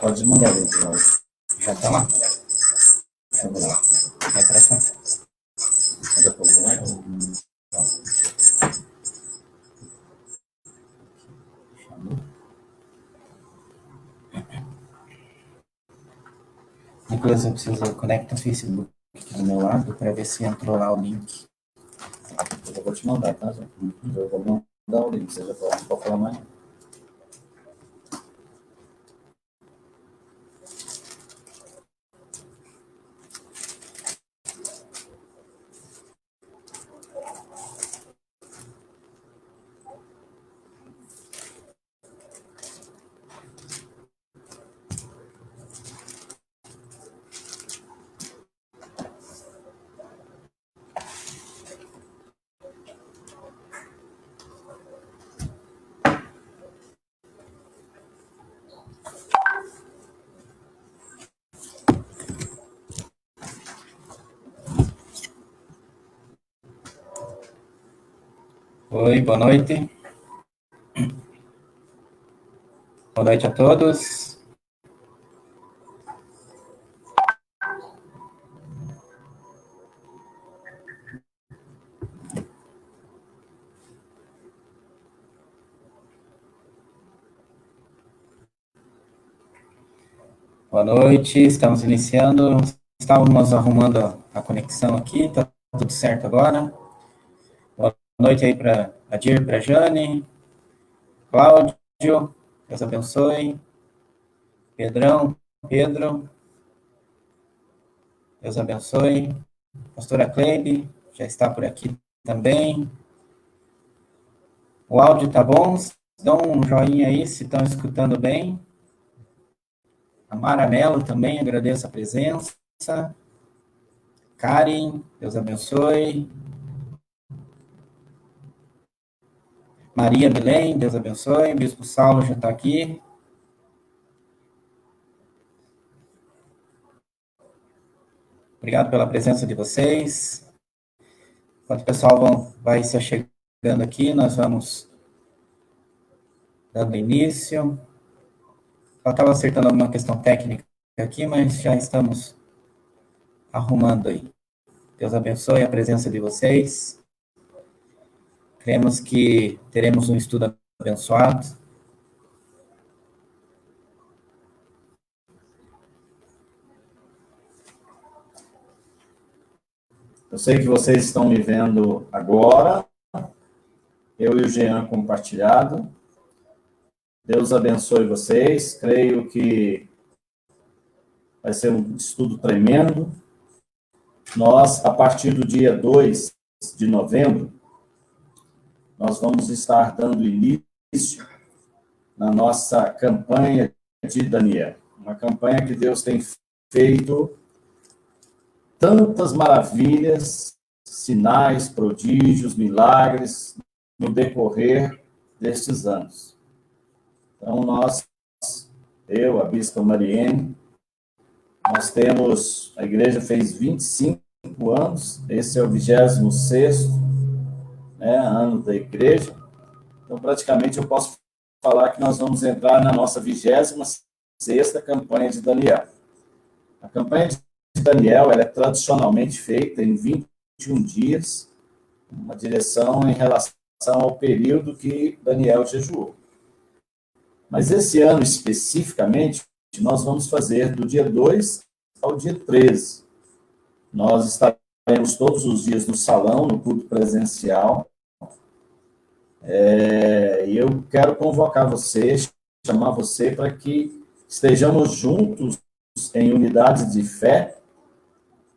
Pode mandar ali, Cláudio. Já está lá. Vamos lá. Vai para cá. Manda para o like. Depois eu preciso conectar o Facebook aqui do meu lado para ver se entrou lá o link. Eu vou te mandar, tá, gente? Eu vou mandar o link, você já pode falar mais. Oi, boa noite. Boa noite a todos. Boa noite, estamos iniciando. Estávamos arrumando a conexão aqui, está tudo certo agora. Boa noite aí para a Dir, para a Jane, Cláudio, Deus abençoe. Pedrão, Pedro, Deus abençoe. Pastora Cleide, já está por aqui também. O áudio tá bom? Dão um joinha aí se estão escutando bem. A Mara Mello também, agradeço a presença. Karen, Deus abençoe. Maria Belém, Deus abençoe. Bispo Saulo já está aqui. Obrigado pela presença de vocês. Enquanto o pessoal vai se chegando aqui, nós vamos dando início. Eu estava acertando alguma questão técnica aqui, mas já estamos arrumando aí. Deus abençoe a presença de vocês. Cremos que teremos um estudo abençoado. Eu sei que vocês estão me vendo agora. Eu e o Jean compartilhado. Deus abençoe vocês. Creio que vai ser um estudo tremendo. Nós, a partir do dia 2 de novembro, nós vamos estar dando início na nossa campanha de Daniel. Uma campanha que Deus tem feito tantas maravilhas, sinais, prodígios, milagres no decorrer destes anos. Então, eu, a Bispa Mariene, a igreja fez 25 anos, esse é o 26º, ano da igreja. Então, praticamente, eu posso falar que nós vamos entrar na nossa 26ª campanha de Daniel. A campanha de Daniel ela é tradicionalmente feita em 21 dias, uma direção em relação ao período que Daniel jejuou. Mas esse ano, especificamente, nós vamos fazer do dia 2 ao dia 13. Nós estaremos todos os dias no salão, no culto presencial. E eu quero convocar você, chamar você para que estejamos juntos em unidade de fé,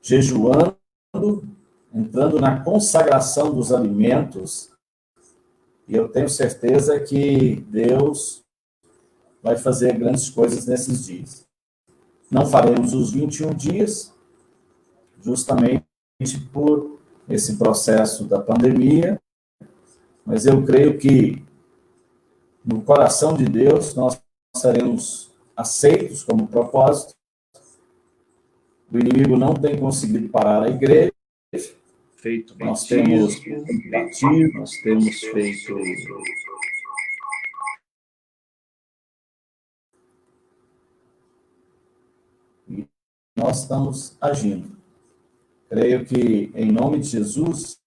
jejuando, entrando na consagração dos alimentos, e eu tenho certeza que Deus vai fazer grandes coisas nesses dias. Não faremos os 21 dias, justamente por esse processo da pandemia, mas eu creio que no coração de Deus nós seremos aceitos como propósito. O inimigo não tem conseguido parar a igreja. Nós temos batido, nós temos feito nós estamos agindo. Creio que, em nome de Jesus,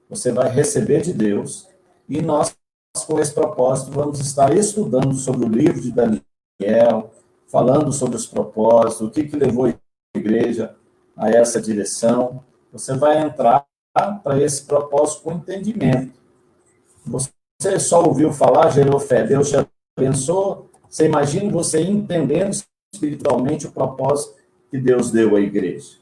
você vai receber de Deus, e nós, com esse propósito, vamos estar estudando sobre o livro de Daniel, falando sobre os propósitos, o que levou a igreja a essa direção. Você vai entrar para esse propósito com entendimento. Você só ouviu falar, gerou fé, Deus te abençoou. Você imagina você entendendo espiritualmente o propósito que Deus deu à igreja.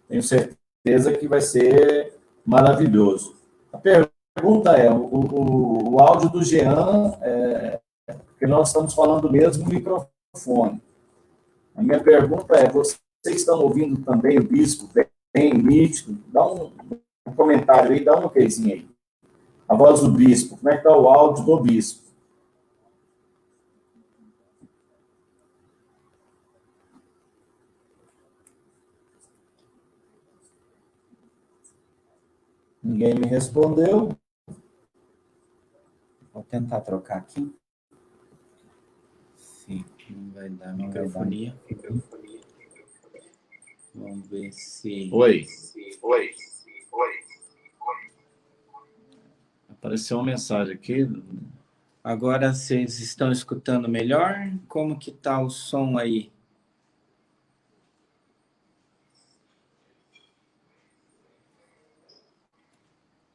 Tenho certeza que vai ser maravilhoso. A pergunta é, o áudio do Jean, porque nós estamos falando do mesmo microfone. A minha pergunta é, vocês estão ouvindo também o bispo bem nítido? Dá um comentário aí, dá uma coisinha aí. A voz do bispo, como é que está o áudio do bispo? Ninguém me respondeu. Vou tentar trocar aqui. Sim, não vai dar microfonia. Vamos ver se... Oi. Apareceu uma mensagem aqui. Agora vocês estão escutando melhor? Como que tá o som aí?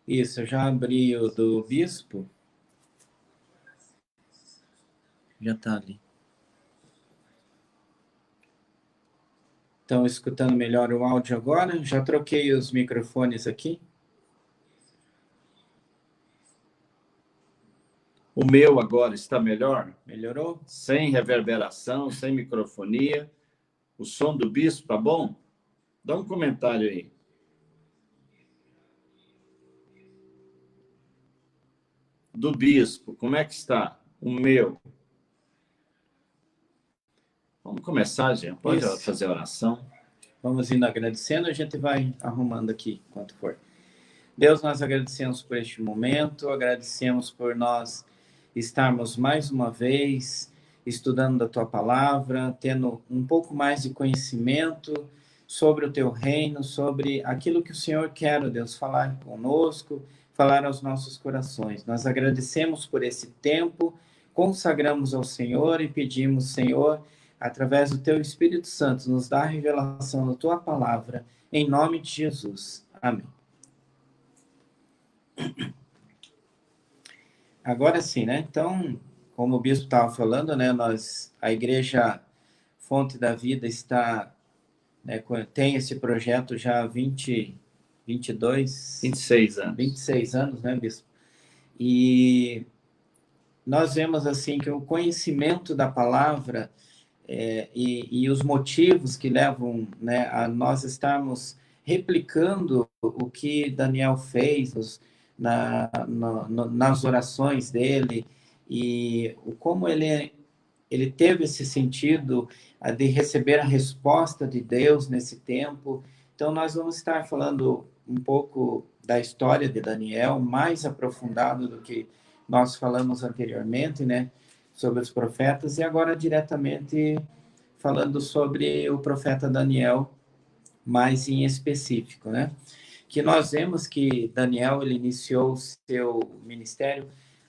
Isso, eu já abri o do bispo. Já tá ali. Estão escutando melhor o áudio agora? Já troquei os microfones aqui. O meu agora está melhor? Melhorou? Sem reverberação, sem microfonia. O som do bispo tá bom? Dá um comentário aí. Do bispo, como é que está? O meu. Vamos começar, gente. Pode fazer a oração? Vamos indo agradecendo, a gente vai arrumando aqui, enquanto for. Deus, nós agradecemos por este momento, agradecemos por nós estarmos mais uma vez estudando da Tua Palavra, tendo um pouco mais de conhecimento sobre o Teu reino, sobre aquilo que o Senhor quer, ó Deus, falar conosco, falar aos nossos corações. Nós agradecemos por esse tempo, consagramos ao Senhor e pedimos, Senhor, através do Teu Espírito Santo, nos dá a revelação da Tua Palavra, em nome de Jesus. Amém. Agora sim, né? Então, como o bispo estava falando, né? A Igreja Fonte da Vida está, né, tem esse projeto já há 26 anos, né, bispo? E nós vemos assim que o conhecimento da palavra e os motivos que levam, né, a nós estarmos replicando o que Daniel fez nas orações dele, e como ele teve esse sentido de receber a resposta de Deus nesse tempo. Então, nós vamos estar falando um pouco da história de Daniel, mais aprofundado do que nós falamos anteriormente, né, sobre os profetas, e agora diretamente falando sobre o profeta Daniel, mais em específico, né? Que nós vemos que Daniel ele iniciou o seu ministério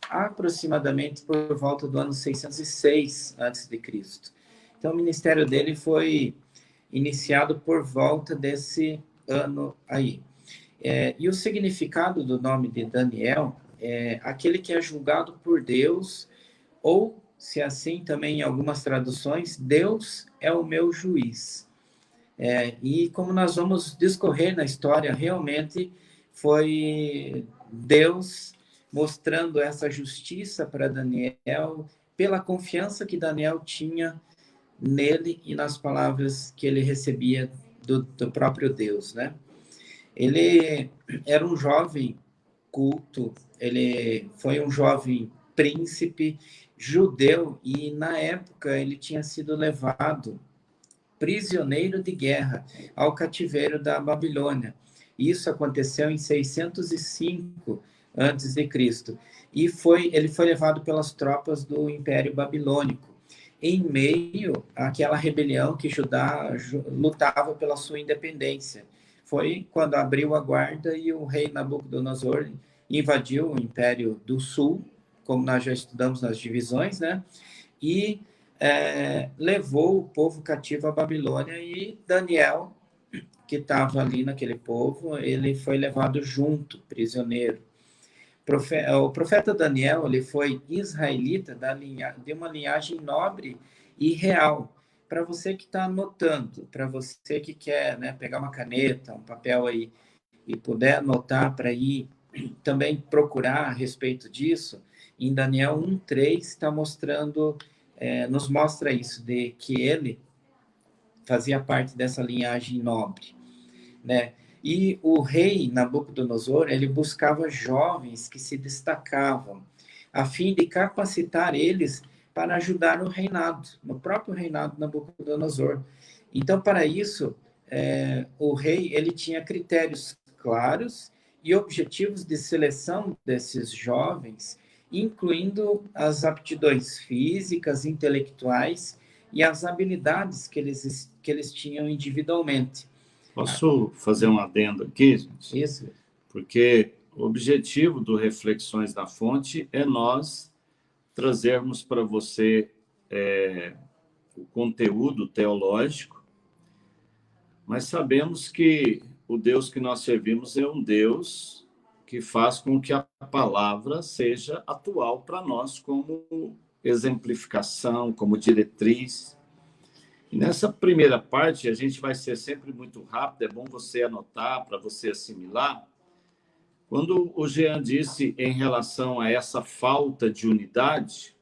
aproximadamente por volta do ano 606 a.C. Então, o ministério dele foi iniciado por volta desse ano aí. E o significado do nome de Daniel é aquele que é julgado por Deus, ou, se assim também em algumas traduções, Deus é o meu juiz. E como nós vamos discorrer na história, realmente foi Deus mostrando essa justiça para Daniel, pela confiança que Daniel tinha nele e nas palavras que ele recebia do próprio Deus, né? Ele era um jovem culto, ele foi um jovem príncipe judeu, e na época ele tinha sido levado prisioneiro de guerra ao cativeiro da Babilônia. Isso aconteceu em 605 a.C. E ele foi levado pelas tropas do Império Babilônico. em meio àquela rebelião que Judá lutava pela sua independência. Foi quando abriu a guarda e o rei Nabucodonosor invadiu o Império do Sul, como nós já estudamos nas divisões, né? E levou o povo cativo à Babilônia, e Daniel, que estava ali naquele povo, ele foi levado junto, prisioneiro. O profeta Daniel, ele foi israelita de uma linhagem nobre e real. Para você que está anotando, para você que quer, né, pegar uma caneta, um papel aí e puder anotar para ir também procurar a respeito disso, em Daniel 1:3 está mostrando, nos mostra isso, de que ele fazia parte dessa linhagem nobre, né? E o rei Nabucodonosor, ele buscava jovens que se destacavam, a fim de capacitar eles para ajudar no reinado, no próprio reinado de Nabucodonosor. Então, para isso, o rei ele tinha critérios claros e objetivos de seleção desses jovens, incluindo as aptidões físicas, intelectuais e as habilidades que eles tinham individualmente. Posso fazer um adendo aqui, gente? Isso. Porque o objetivo do Reflexões da Fonte é nós trazermos para você o conteúdo teológico, mas sabemos que o Deus que nós servimos é um Deus que faz com que a palavra seja atual para nós como exemplificação, como diretriz. E nessa primeira parte, a gente vai ser sempre muito rápido, é bom você anotar para você assimilar. Quando o Jean disse em relação a essa falta de unidade,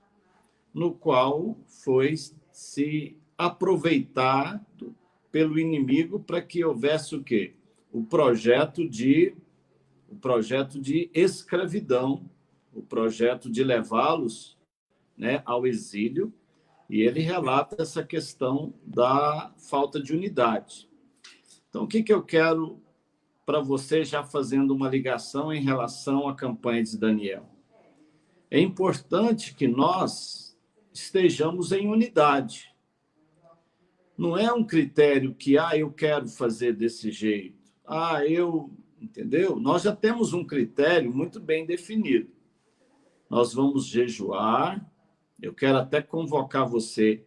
no qual foi se aproveitar pelo inimigo para que houvesse o quê? O projeto de escravidão, o projeto de levá-los, né, ao exílio, e ele relata essa questão da falta de unidade. Então, o que eu quero para você, já fazendo uma ligação em relação à campanha de Daniel? É importante que nós estejamos em unidade. Não é um critério que, eu quero fazer desse jeito. Entendeu? Nós já temos um critério muito bem definido. Nós vamos jejuar. Eu quero até convocar você,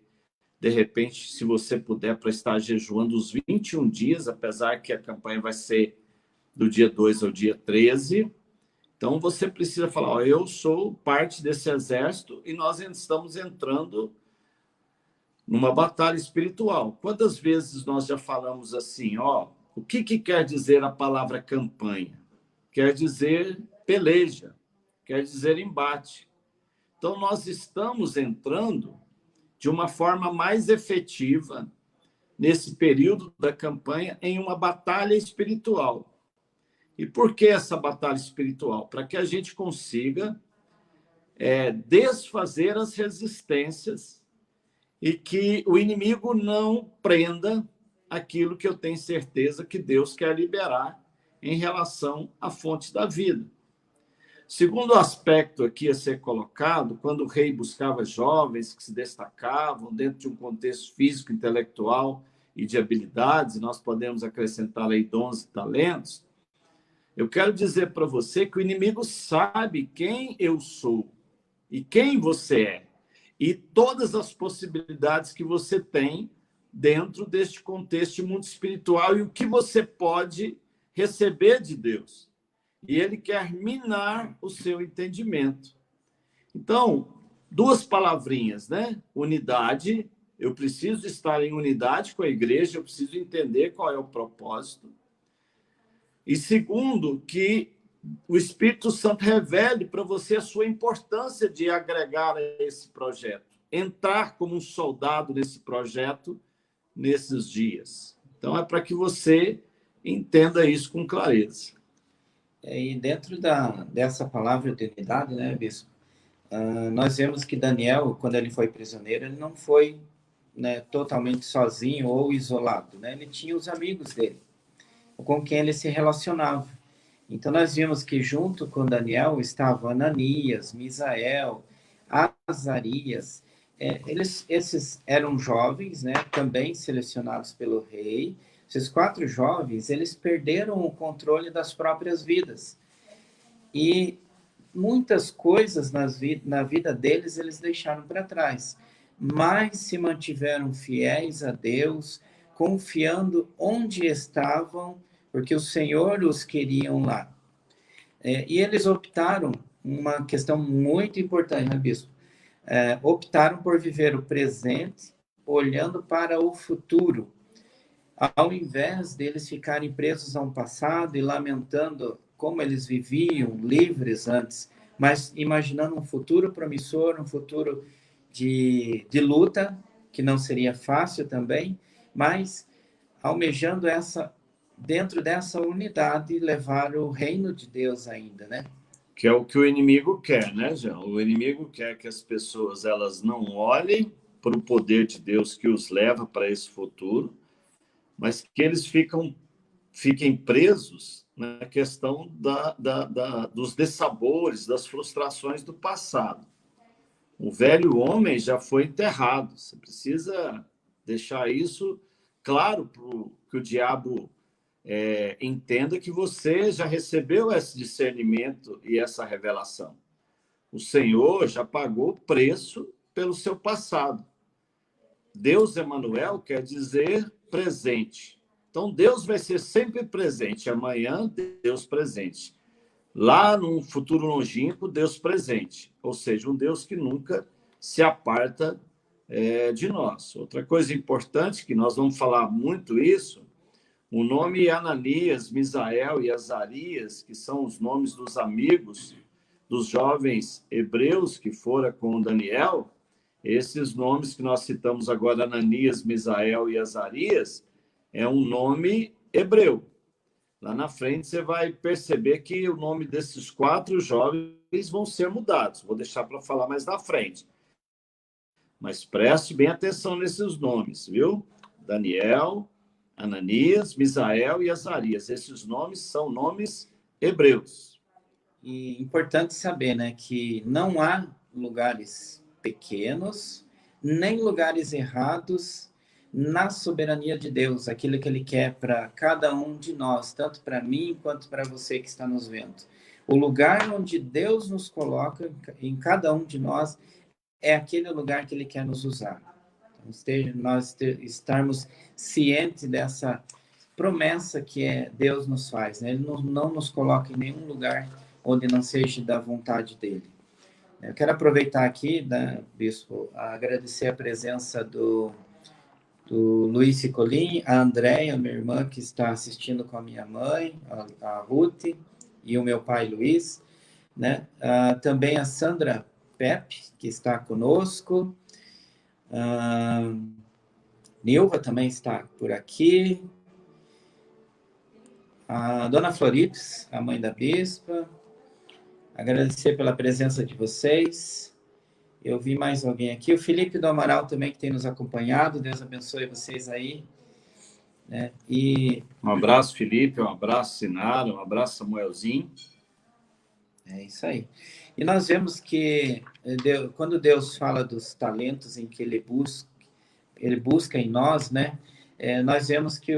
de repente, se você puder, para estar jejuando os 21 dias, apesar que a campanha vai ser do dia 2 ao dia 13. Então, você precisa falar, eu sou parte desse exército e nós estamos entrando numa batalha espiritual. Quantas vezes nós já falamos assim, o que quer dizer a palavra campanha? Quer dizer peleja, quer dizer embate. Então, nós estamos entrando de uma forma mais efetiva nesse período da campanha em uma batalha espiritual. E por que essa batalha espiritual? Para que a gente consiga desfazer as resistências e que o inimigo não prenda aquilo que eu tenho certeza que Deus quer liberar em relação à fonte da vida. Segundo aspecto aqui a ser colocado, quando o rei buscava jovens que se destacavam dentro de um contexto físico, intelectual e de habilidades, nós podemos acrescentar aí dons e talentos, eu quero dizer para você que o inimigo sabe quem eu sou e quem você é, e todas as possibilidades que você tem dentro deste contexto de mundo espiritual e o que você pode receber de Deus. E ele quer minar o seu entendimento. Então, duas palavrinhas, né? Unidade, eu preciso estar em unidade com a igreja, eu preciso entender qual é o propósito. E segundo, que o Espírito Santo revele para você a sua importância de agregar a esse projeto, entrar como um soldado nesse projeto nesses dias. Então, é para que você entenda isso com clareza. E dentro dessa palavra de unidade, né, Bispo, nós vemos que Daniel, quando ele foi prisioneiro, ele não foi, né, totalmente sozinho ou isolado, né? Ele tinha os amigos dele, com quem ele se relacionava. Então, nós vimos que junto com Daniel estavam Ananias, Misael, Azarias, esses eram jovens, né, também selecionados pelo rei. Esses 4 jovens, eles perderam o controle das próprias vidas. E muitas coisas na vida deles eles deixaram para trás, mas se mantiveram fiéis a Deus, confiando onde estavam, porque o Senhor os queria lá. E eles optaram, uma questão muito importante, né, bispo? Optaram por viver o presente, olhando para o futuro, ao invés deles ficarem presos ao passado e lamentando como eles viviam livres antes, mas imaginando um futuro promissor, um futuro de luta, que não seria fácil também, mas almejando dentro dessa unidade, levar o reino de Deus ainda, né? Que é o que o inimigo quer, né, João? O inimigo quer que as pessoas elas não olhem para o poder de Deus que os leva para esse futuro, mas que eles fiquem presos na questão dos dessabores, das frustrações do passado. O velho homem já foi enterrado. Você precisa deixar isso claro para que o diabo entenda que você já recebeu esse discernimento e essa revelação. O Senhor já pagou o preço pelo seu passado. Deus Emanuel quer dizer presente. Então, Deus vai ser sempre presente. Amanhã, Deus presente. Lá, num futuro longínquo, Deus presente. Ou seja, um Deus que nunca se aparta de nós. Outra coisa importante, que nós vamos falar muito isso, o nome Ananias, Misael e Azarias, que são os nomes dos amigos dos jovens hebreus que foram com Daniel, esses nomes que nós citamos agora, Ananias, Misael e Azarias, é um nome hebreu. Lá na frente você vai perceber que o nome desses 4 jovens vão ser mudados. Vou deixar para falar mais na frente. Mas preste bem atenção nesses nomes, viu? Daniel, Ananias, Misael e Azarias. Esses nomes são nomes hebreus. E importante saber, né, que não há lugares pequenos, nem lugares errados na soberania de Deus, aquilo que Ele quer para cada um de nós, tanto para mim quanto para você que está nos vendo. O lugar onde Deus nos coloca, em cada um de nós, é aquele lugar que Ele quer nos usar. Então, nós estarmos cientes dessa promessa que Deus nos faz, né? Ele não nos coloca em nenhum lugar onde não seja da vontade dele. Eu quero aproveitar aqui, né, bispo, agradecer a presença do Luiz Cicolin, a Andréia, minha irmã, que está assistindo com a minha mãe, a Ruth, e o meu pai Luiz, né? Também a Sandra Pepe, que está conosco, Nilva também está por aqui, a dona Florips, a mãe da bispa, agradecer pela presença de vocês. Eu vi mais alguém aqui, o Felipe do Amaral também, que tem nos acompanhado, Deus abençoe vocês aí. Né? E um abraço, Felipe, um abraço, Sinara, um abraço, Samuelzinho. É isso aí. E nós vemos que quando Deus fala dos talentos em que Ele busca em nós, né? Nós vemos que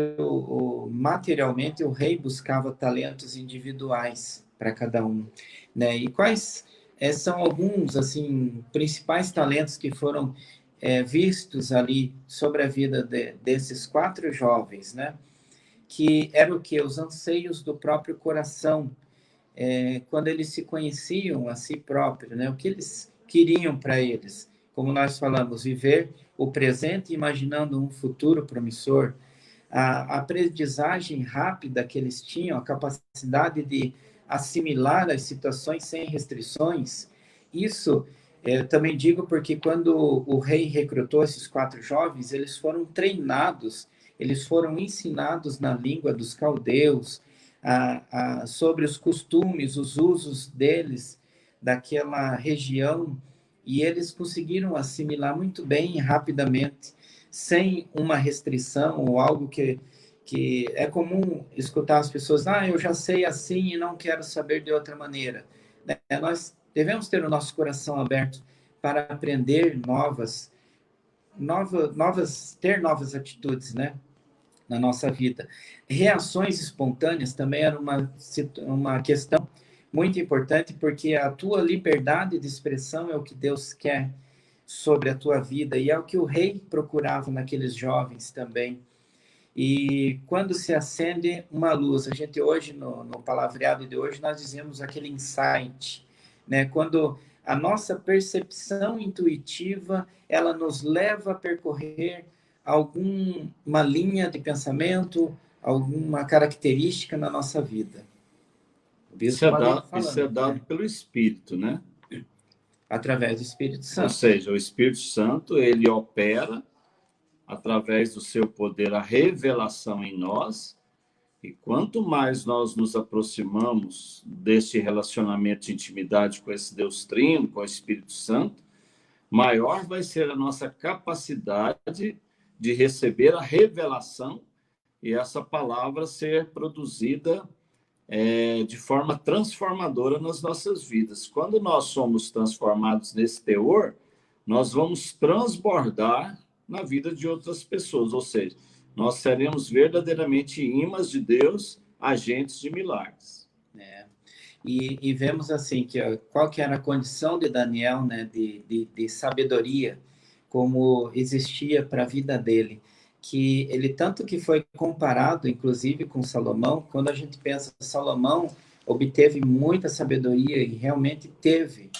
materialmente o rei buscava talentos individuais para cada um, né? E quais são alguns assim principais talentos que foram vistos ali sobre a vida desses 4 jovens, né? Que eram o que? Os anseios do próprio coração, quando eles se conheciam a si próprios, né? O que eles queriam para eles, como nós falamos, viver o presente imaginando um futuro promissor, a aprendizagem rápida que eles tinham, a capacidade de assimilar as situações sem restrições. Isso também digo porque quando o rei recrutou esses 4 jovens, eles foram treinados, eles foram ensinados na língua dos caldeus, sobre os costumes, os usos deles, daquela região, e eles conseguiram assimilar muito bem e rapidamente, sem uma restrição ou algo que é comum escutar as pessoas, eu já sei assim e não quero saber de outra maneira. Nós devemos ter o nosso coração aberto para aprender ter novas atitudes, né, na nossa vida. Reações espontâneas também era uma questão muito importante, porque a tua liberdade de expressão é o que Deus quer sobre a tua vida, e é o que o rei procurava naqueles jovens também. E quando se acende uma luz, a gente hoje, no palavreado de hoje, nós dizemos aquele insight, né? Quando a nossa percepção intuitiva, ela nos leva a percorrer alguma linha de pensamento, alguma característica na nossa vida. O bispo pode ir Isso é falando, dado né? pelo Espírito, né? Através do Espírito Ou Santo. seja, o Espírito Santo, ele opera através do seu poder a revelação em nós, e quanto mais nós nos aproximamos desse relacionamento de intimidade com esse Deus Trino, com o Espírito Santo, maior vai ser a nossa capacidade de receber a revelação e essa palavra ser produzida de forma transformadora nas nossas vidas. Quando nós somos transformados nesse teor, nós vamos transbordar na vida de outras pessoas, ou seja, nós seremos verdadeiramente imãs de Deus, agentes de milagres. É. E vemos assim que qual que era a condição de Daniel, né, de sabedoria, como existia para a vida dele, que ele tanto que foi comparado, inclusive, com Salomão. Quando a gente pensa Salomão obteve muita sabedoria e realmente teve.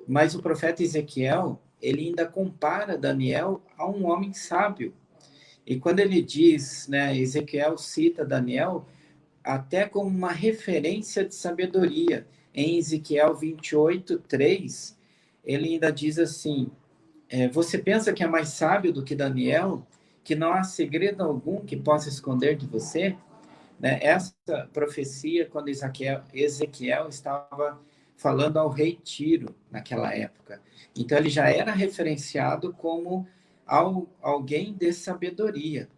Mas o profeta Ezequiel, ele ainda compara Daniel a um homem sábio. E quando ele diz, né, Ezequiel cita Daniel até como uma referência de sabedoria. Em Ezequiel 28:3, ele ainda diz assim: você pensa que é mais sábio do que Daniel, que não há segredo algum que possa esconder de você? Né? Essa profecia, quando Ezequiel estava falando ao rei Tiro, naquela época. Então, ele já era referenciado como alguém de sabedoria.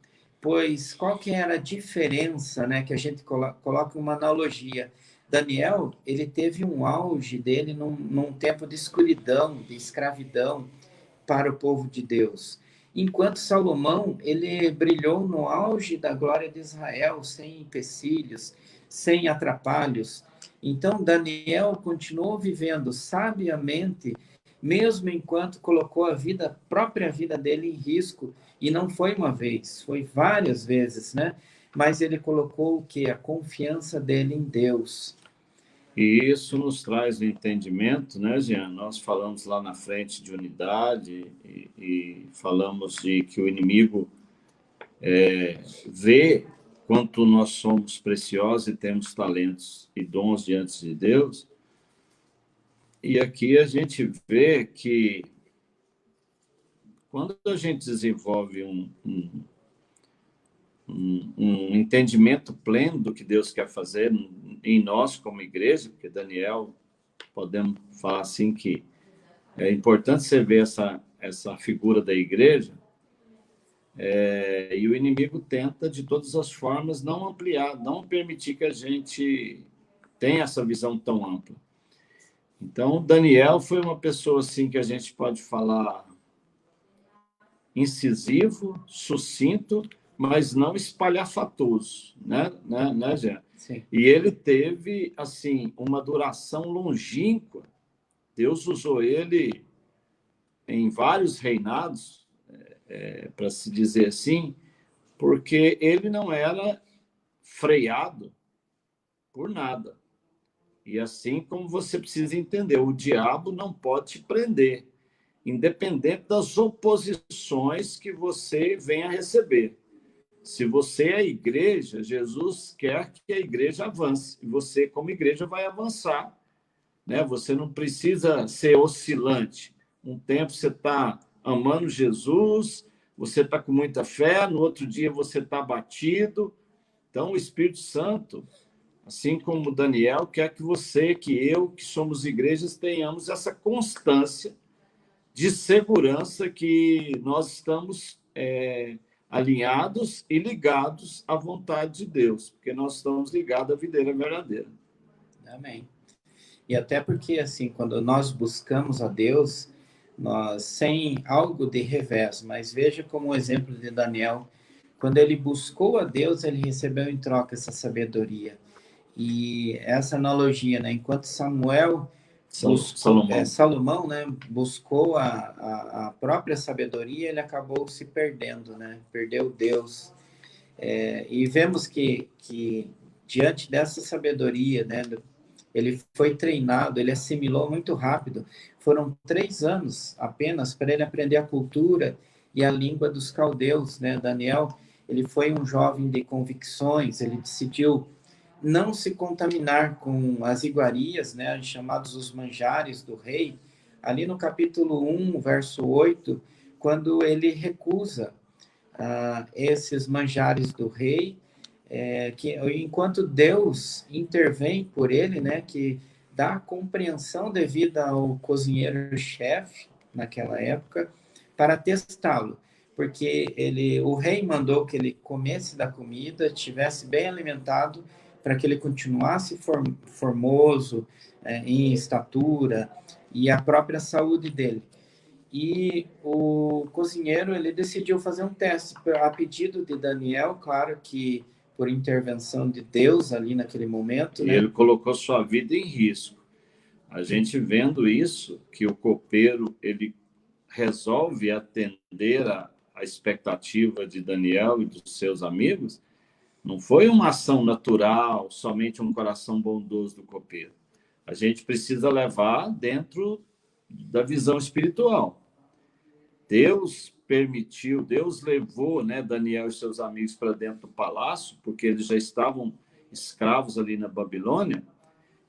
Pois qual que era a diferença, né, que a gente coloca uma analogia? Daniel, ele teve um auge dele num tempo de escuridão, de escravidão para o povo de Deus. Enquanto Salomão, ele brilhou no auge da glória de Israel, sem empecilhos, sem atrapalhos. Então, Daniel continuou vivendo sabiamente, mesmo enquanto colocou a própria vida dele em risco, e não foi uma vez, foi várias vezes, né? Mas ele colocou o quê? A confiança dele em Deus. E isso nos traz o entendimento, né, Jean? Nós falamos lá na frente de unidade e falamos de que o inimigo vê quanto nós somos preciosos e temos talentos e dons diante de Deus. E aqui a gente vê que quando a gente desenvolve um entendimento pleno do que Deus quer fazer em nós como igreja, porque Daniel, podemos falar assim que é importante você ver essa figura da igreja, e o inimigo tenta, de todas as formas, não ampliar, não permitir que a gente tenha essa visão tão ampla. Então, Daniel foi uma pessoa assim que a gente pode falar incisivo, sucinto, mas não espalhafatoso, né, Jean? Sim. E ele teve, assim, uma duração longínqua. Deus usou ele em vários reinados, para se dizer assim, porque ele não era freado por nada. E assim como você precisa entender, o diabo não pode te prender, independente das oposições que você venha a receber. Se você é a igreja, Jesus quer que a igreja avance, e você, como igreja, vai avançar, né? Você não precisa ser oscilante. Um tempo você está amando Jesus, você está com muita fé, no outro dia você está abatido. Então, o Espírito Santo, assim como Daniel, quer que você, que eu, que somos igrejas, tenhamos essa constância de segurança que nós estamos alinhados e ligados à vontade de Deus, porque nós estamos ligados à videira verdadeira. Amém. E até porque, assim, quando nós buscamos a Deus, nós, sem algo de revés, mas veja como o exemplo de Daniel, quando ele buscou a Deus, ele recebeu em troca essa sabedoria. E essa analogia, né? Enquanto Salomão. Salomão, né, buscou a própria sabedoria, ele acabou se perdendo, né? Perdeu Deus. E vemos que diante dessa sabedoria, né, ele foi treinado, ele assimilou muito rápido. Foram 3 anos apenas para ele aprender a cultura e a língua dos caldeus, né? Daniel, ele foi um jovem de convicções, ele decidiu não se contaminar com as iguarias, né, chamados os manjares do rei, ali no capítulo 1, verso 8, quando ele recusa esses manjares do rei, que enquanto Deus intervém por ele, né, que dá compreensão devida ao cozinheiro-chefe naquela época para testá-lo, porque o rei mandou que ele comesse da comida, estivesse bem alimentado, para que ele continuasse formoso, em estatura e a própria saúde dele. E o cozinheiro ele decidiu fazer um teste a pedido de Daniel, claro que por intervenção de Deus ali naquele momento, E né? ele colocou sua vida em risco. A gente vendo isso, que o copeiro ele resolve atender a expectativa de Daniel e dos seus amigos, não foi uma ação natural, somente um coração bondoso do copeiro. A gente precisa levar dentro da visão espiritual. Deus permitiu, Deus levou, né, Daniel e seus amigos para dentro do palácio, porque eles já estavam escravos ali na Babilônia,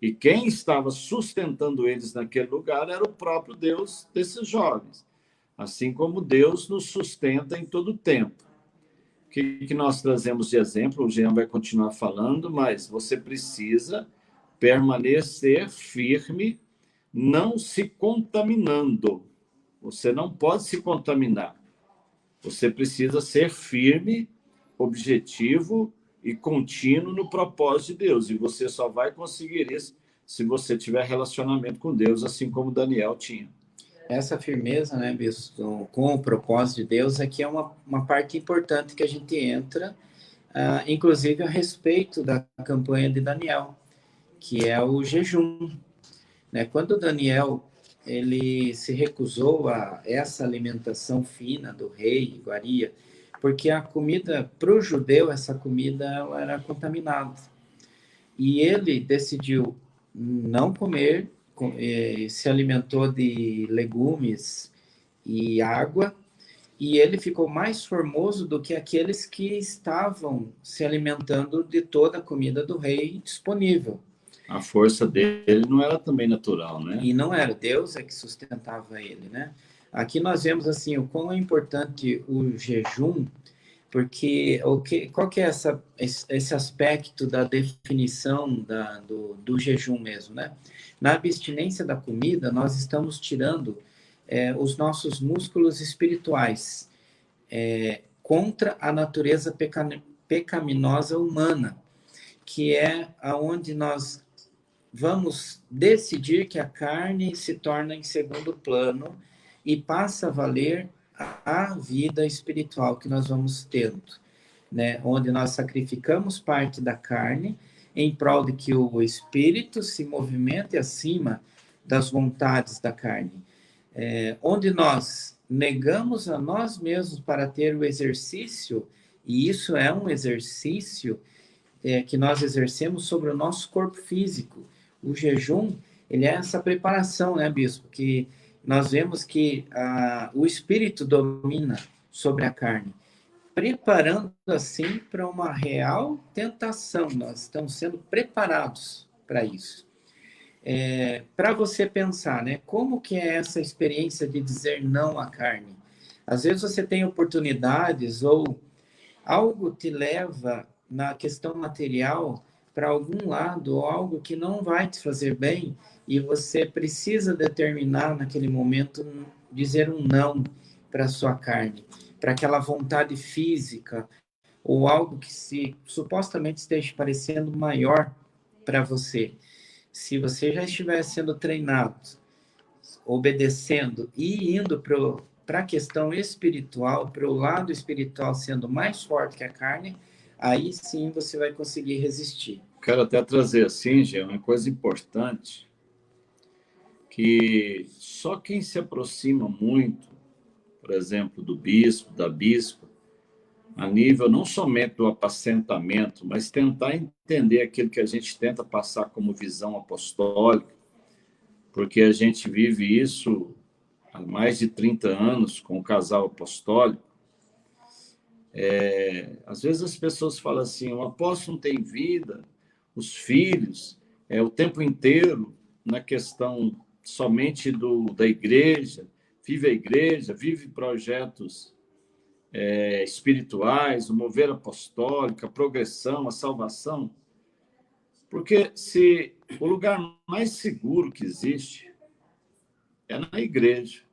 e quem estava sustentando eles naquele lugar era o próprio Deus desses jovens. Assim como Deus nos sustenta em todo o tempo. O que nós trazemos de exemplo? O Jean vai continuar falando, mas você precisa permanecer firme, não se contaminando. Você não pode se contaminar. Você precisa ser firme, objetivo e contínuo no propósito de Deus. E você só vai conseguir isso se você tiver relacionamento com Deus, assim como Daniel tinha. Essa firmeza, né, Bispo, com o propósito de Deus, é que é uma parte importante que a gente entra, inclusive a respeito da campanha de Daniel, que é o jejum, né? Quando Daniel ele se recusou a essa alimentação fina do rei iguaria, porque a comida para o judeu, essa comida ela era contaminada. E ele decidiu não comer, se alimentou de legumes e água, e ele ficou mais formoso do que aqueles que estavam se alimentando de toda a comida do rei disponível. A força dele não era também natural, né? E não era Deus é que sustentava ele, né? Aqui nós vemos assim o quão é importante o jejum, porque qual que é esse aspecto da definição do jejum mesmo, né? Na abstinência da comida, nós estamos tirando os nossos músculos espirituais contra a natureza pecaminosa humana, que é aonde nós vamos decidir que a carne se torna em segundo plano e passa a valer a vida espiritual que nós vamos tendo, né? Onde nós sacrificamos parte da carne em prol de que o espírito se movimente acima das vontades da carne, onde nós negamos a nós mesmos para ter o exercício, e isso é um exercício que nós exercemos sobre o nosso corpo físico. O jejum, ele é essa preparação, né, Bispo? Que nós vemos que o espírito domina sobre a carne, preparando assim para uma real tentação. Nós estamos sendo preparados para isso. Para você pensar, né? Como que é essa experiência de dizer não à carne? Às vezes você tem oportunidades ou algo te leva na questão material para algum lado ou algo que não vai te fazer bem e você precisa determinar naquele momento dizer um não para a sua carne, para aquela vontade física ou algo que se supostamente esteja parecendo maior para você. Se você já estiver sendo treinado, obedecendo e indo para a questão espiritual, para o lado espiritual sendo mais forte que a carne, aí sim você vai conseguir resistir. Quero até trazer assim, Jean, uma coisa importante, que só quem se aproxima muito, por exemplo, do bispo, da bispa, a nível não somente do apacentamento, mas tentar entender aquilo que a gente tenta passar como visão apostólica, porque a gente vive isso há mais de 30 anos com o casal apostólico. Às vezes as pessoas falam assim, o apóstolo não tem vida, os filhos, o tempo inteiro na questão somente da igreja, vive a igreja, vive projetos espirituais, o mover apostólico, a progressão, a salvação. Porque se o lugar mais seguro que existe é na igreja.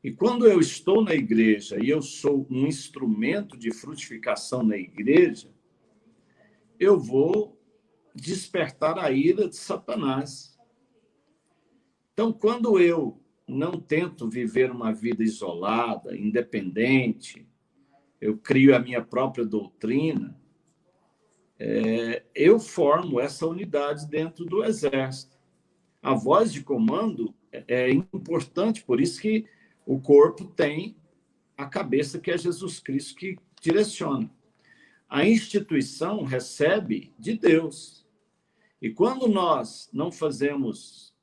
E quando eu estou na igreja e eu sou um instrumento de frutificação na igreja, eu vou despertar a ira de Satanás. Então, quando eu não tento viver uma vida isolada, independente, eu crio a minha própria doutrina, eu formo essa unidade dentro do exército. A voz de comando é importante, por isso que o corpo tem a cabeça, que é Jesus Cristo, que direciona. A instituição recebe de Deus. E quando nós não fazemos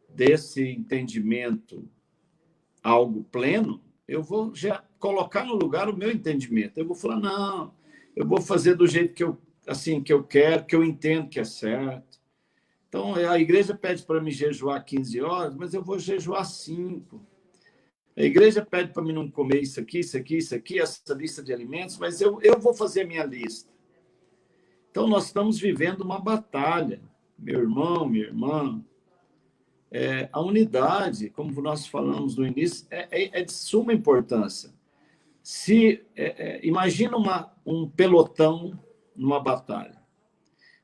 desse entendimento algo pleno, eu vou já colocar no lugar o meu entendimento. Eu vou falar, não, eu vou fazer do jeito que eu quero, que eu entendo que é certo. Então, a igreja pede para me jejuar 15 horas, mas eu vou jejuar 5. A igreja pede para mim não comer isso aqui, isso aqui, isso aqui, essa lista de alimentos, mas eu vou fazer a minha lista. Então, nós estamos vivendo uma batalha, meu irmão, minha irmã. A unidade, como nós falamos no início, é de suma importância. Imagina um pelotão numa batalha.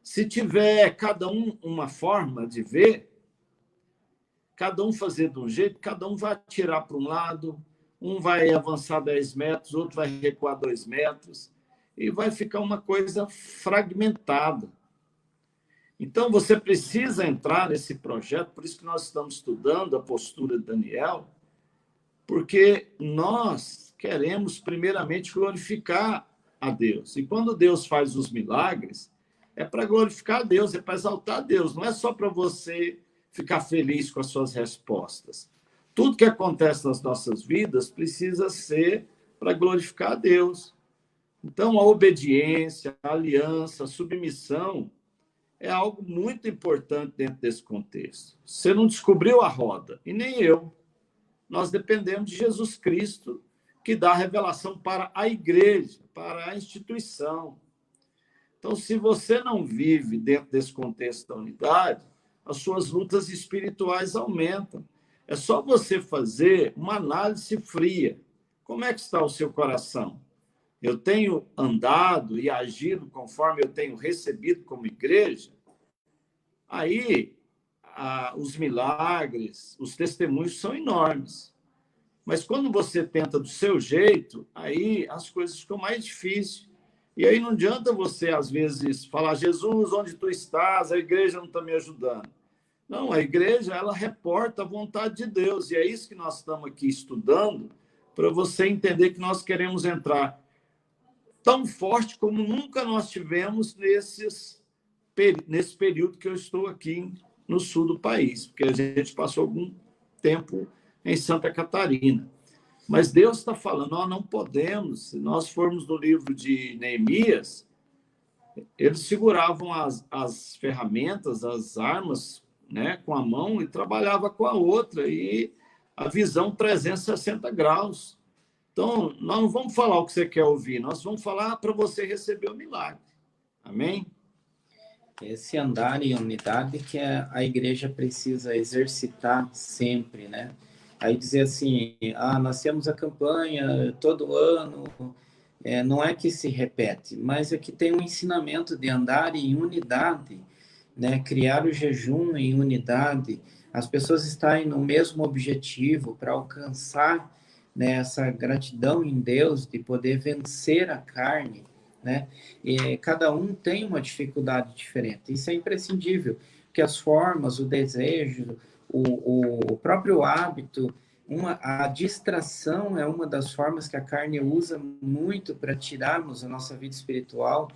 Se tiver cada um uma forma de ver, cada um fazer de um jeito, cada um vai atirar para um lado, um vai avançar 10 metros, outro vai recuar 2 metros, e vai ficar uma coisa fragmentada. Então, você precisa entrar nesse projeto, por isso que nós estamos estudando a postura de Daniel, porque nós queremos, primeiramente, glorificar a Deus. E quando Deus faz os milagres, é para glorificar a Deus, é para exaltar a Deus, não é só para você ficar feliz com as suas respostas. Tudo que acontece nas nossas vidas precisa ser para glorificar a Deus. Então, a obediência, a aliança, a submissão é algo muito importante dentro desse contexto. Você não descobriu a roda, e nem eu. Nós dependemos de Jesus Cristo, que dá a revelação para a igreja, para a instituição. Então, se você não vive dentro desse contexto da unidade, as suas lutas espirituais aumentam. É só você fazer uma análise fria. Como é que está o seu coração? Eu tenho andado e agido conforme eu tenho recebido como igreja? Aí, os milagres, os testemunhos são enormes. Mas quando você tenta do seu jeito, aí as coisas ficam mais difíceis. E aí não adianta você, às vezes, falar, Jesus, onde tu estás? A igreja não está me ajudando. Não, a igreja, ela reporta a vontade de Deus. E é isso que nós estamos aqui estudando, para você entender que nós queremos entrar tão forte como nunca nós tivemos nesse período que eu estou aqui no sul do país, porque a gente passou algum tempo em Santa Catarina. Mas Deus está falando, nós não podemos, se nós formos no livro de Neemias, eles seguravam as ferramentas, as armas, né, com a mão e trabalhava com a outra, e a visão 360 graus. Então, nós não vamos falar o que você quer ouvir, nós vamos falar para você receber o milagre. Amém? Esse andar em unidade que a igreja precisa exercitar sempre, né? Aí dizer assim, nós temos a campanha todo ano, não é que se repete, mas é que tem um ensinamento de andar em unidade, né, criar o jejum em unidade, as pessoas estarem no mesmo objetivo para alcançar, né, essa gratidão em Deus de poder vencer a carne, né? E cada um tem uma dificuldade diferente. Isso é imprescindível, porque as formas, o desejo, o próprio hábito, a distração é uma das formas que a carne usa muito para tirarmos a nossa vida espiritual.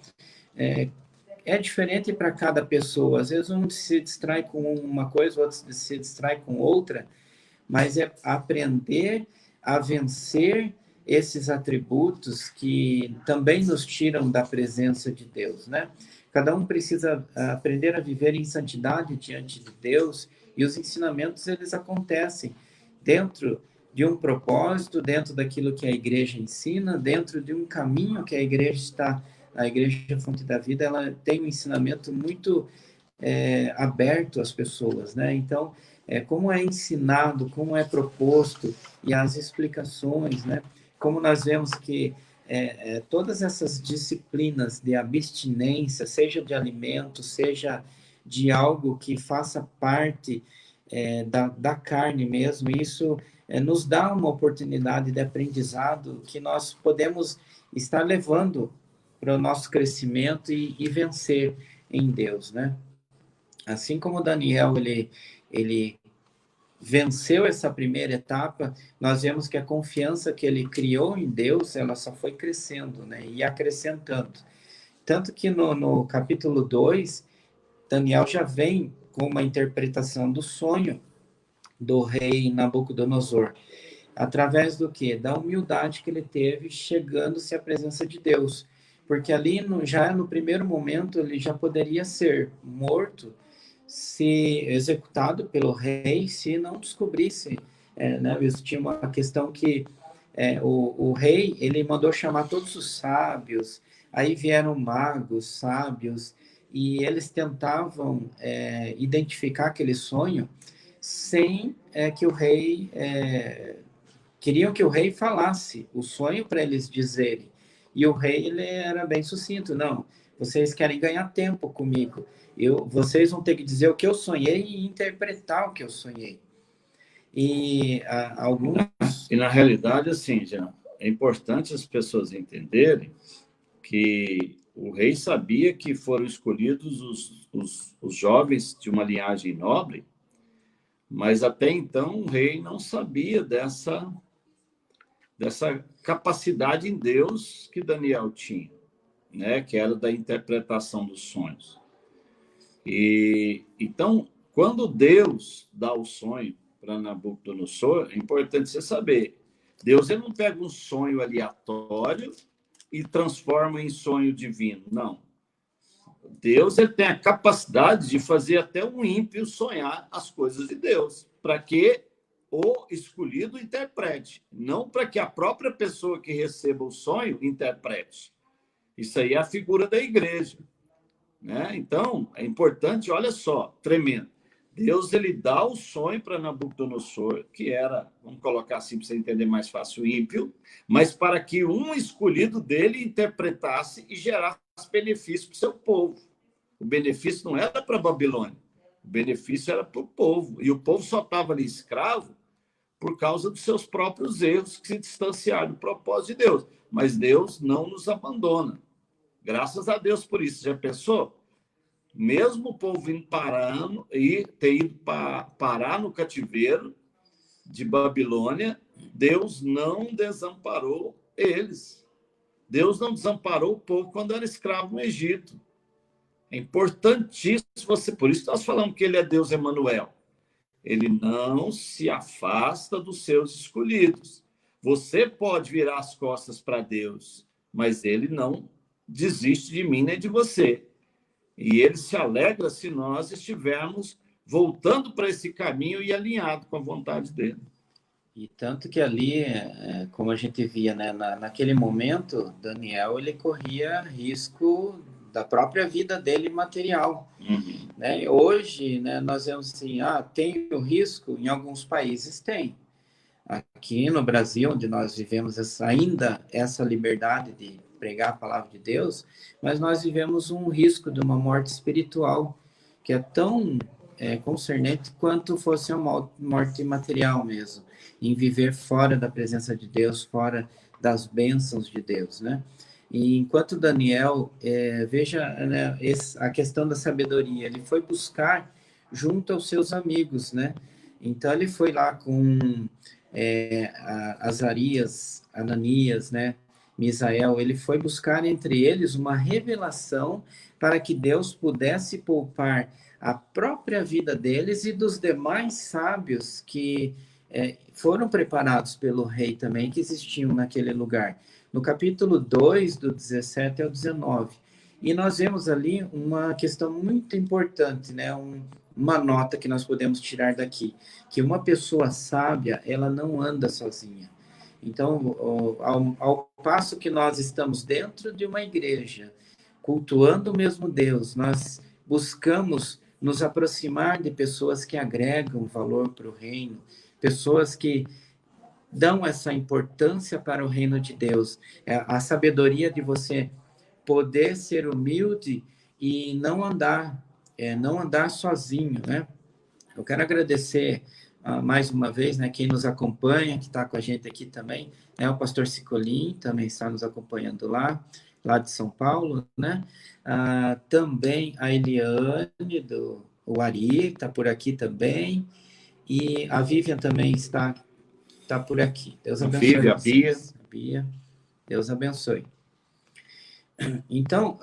É diferente para cada pessoa. Às vezes um se distrai com uma coisa, outro se distrai com outra, mas é aprender a vencer esses atributos que também nos tiram da presença de Deus, né? Cada um precisa aprender a viver em santidade diante de Deus, e os ensinamentos eles acontecem dentro de um propósito, dentro daquilo que a igreja ensina, dentro de um caminho que a Igreja Fonte da Vida, ela tem um ensinamento muito aberto às pessoas, né? Então, como é ensinado, como é proposto, e as explicações, né? Como nós vemos que todas essas disciplinas de abstinência, seja de alimento, seja de algo que faça parte da carne mesmo, isso nos dá uma oportunidade de aprendizado que nós podemos estar levando para o nosso crescimento e vencer em Deus, né? Assim como Daniel, ele venceu essa primeira etapa, nós vemos que a confiança que ele criou em Deus, ela só foi crescendo, né? E acrescentando. Tanto que no capítulo 2, Daniel já vem com uma interpretação do sonho do rei Nabucodonosor. Através do quê? Da humildade que ele teve chegando-se à presença de Deus. Porque ali, já no primeiro momento, ele já poderia ser morto, se executado pelo rei, se não descobrisse, né? Isso tinha uma questão que o rei, ele mandou chamar todos os sábios, aí vieram magos, sábios, e eles tentavam identificar aquele sonho sem que o rei... queriam que o rei falasse o sonho para eles dizerem. E o rei, ele era bem sucinto. Não, vocês querem ganhar tempo comigo. Vocês vão ter que dizer o que eu sonhei e interpretar o que eu sonhei. E alguns... E na realidade, assim, já é importante as pessoas entenderem que o rei sabia que foram escolhidos os jovens de uma linhagem nobre, mas até então o rei não sabia dessa capacidade em Deus que Daniel tinha, né? Que era da interpretação dos sonhos. E então, quando Deus dá o sonho para Nabucodonosor, é importante você saber, Deus ele não pega um sonho aleatório e transforma em sonho divino, não. Deus ele tem a capacidade de fazer até um ímpio sonhar as coisas de Deus, para que o escolhido interprete, não para que a própria pessoa que receba o sonho interprete. Isso aí é a figura da igreja, né? Então, é importante, olha só, tremendo. Deus ele dá o sonho para Nabucodonosor, que era, vamos colocar assim para você entender mais fácil, ímpio, mas para que um escolhido dele interpretasse e gerasse benefício para o seu povo. O benefício não era para a Babilônia, o benefício era para o povo. E o povo só estava ali escravo por causa dos seus próprios erros que se distanciaram do propósito de Deus. Mas Deus não nos abandona. Graças a Deus por isso. Já pensou? Mesmo o povo indo parando e ter ido parar no cativeiro de Babilônia, Deus não desamparou eles. Deus não desamparou o povo quando era escravo no Egito. É importantíssimo você... Por isso nós falamos que ele é Deus Emanuel. Ele não se afasta dos seus escolhidos. Você pode virar as costas para Deus, mas ele não desiste de mim nem de você. E ele se alegra se nós estivermos voltando para esse caminho e alinhado com a vontade dele. E tanto que ali, como a gente via, né, naquele momento, Daniel ele corria risco da própria vida dele material. Uhum. Né? Hoje, né, nós vemos assim, tem o risco? Em alguns países tem. Aqui no Brasil, onde nós vivemos ainda essa liberdade de pregar a palavra de Deus, mas nós vivemos um risco de uma morte espiritual, que é tão concernente quanto fosse uma morte material mesmo, em viver fora da presença de Deus, fora das bênçãos de Deus, né? E enquanto Daniel, veja, né, a questão da sabedoria, ele foi buscar junto aos seus amigos, né? Então ele foi lá com Azarias, Ananias, né? Misael, ele foi buscar entre eles uma revelação para que Deus pudesse poupar a própria vida deles e dos demais sábios que foram preparados pelo rei também, que existiam naquele lugar. No capítulo 2, do 17 ao 19. E nós vemos ali uma questão muito importante, né? Uma nota que nós podemos tirar daqui, que uma pessoa sábia, ela não anda sozinha. Então, ao passo que nós estamos dentro de uma igreja, cultuando o mesmo Deus, nós buscamos nos aproximar de pessoas que agregam valor para o reino, pessoas que dão essa importância para o reino de Deus. A sabedoria de você poder ser humilde e não andar sozinho, né? Eu quero agradecer mais uma vez, né, quem nos acompanha, que está com a gente aqui também, né, o pastor Cicolim também está nos acompanhando lá de São Paulo, né? Também a Eliane, o Ari, está por aqui também, e a Vivian também está por aqui. Deus abençoe. A Bia. Bia. Deus abençoe. Então,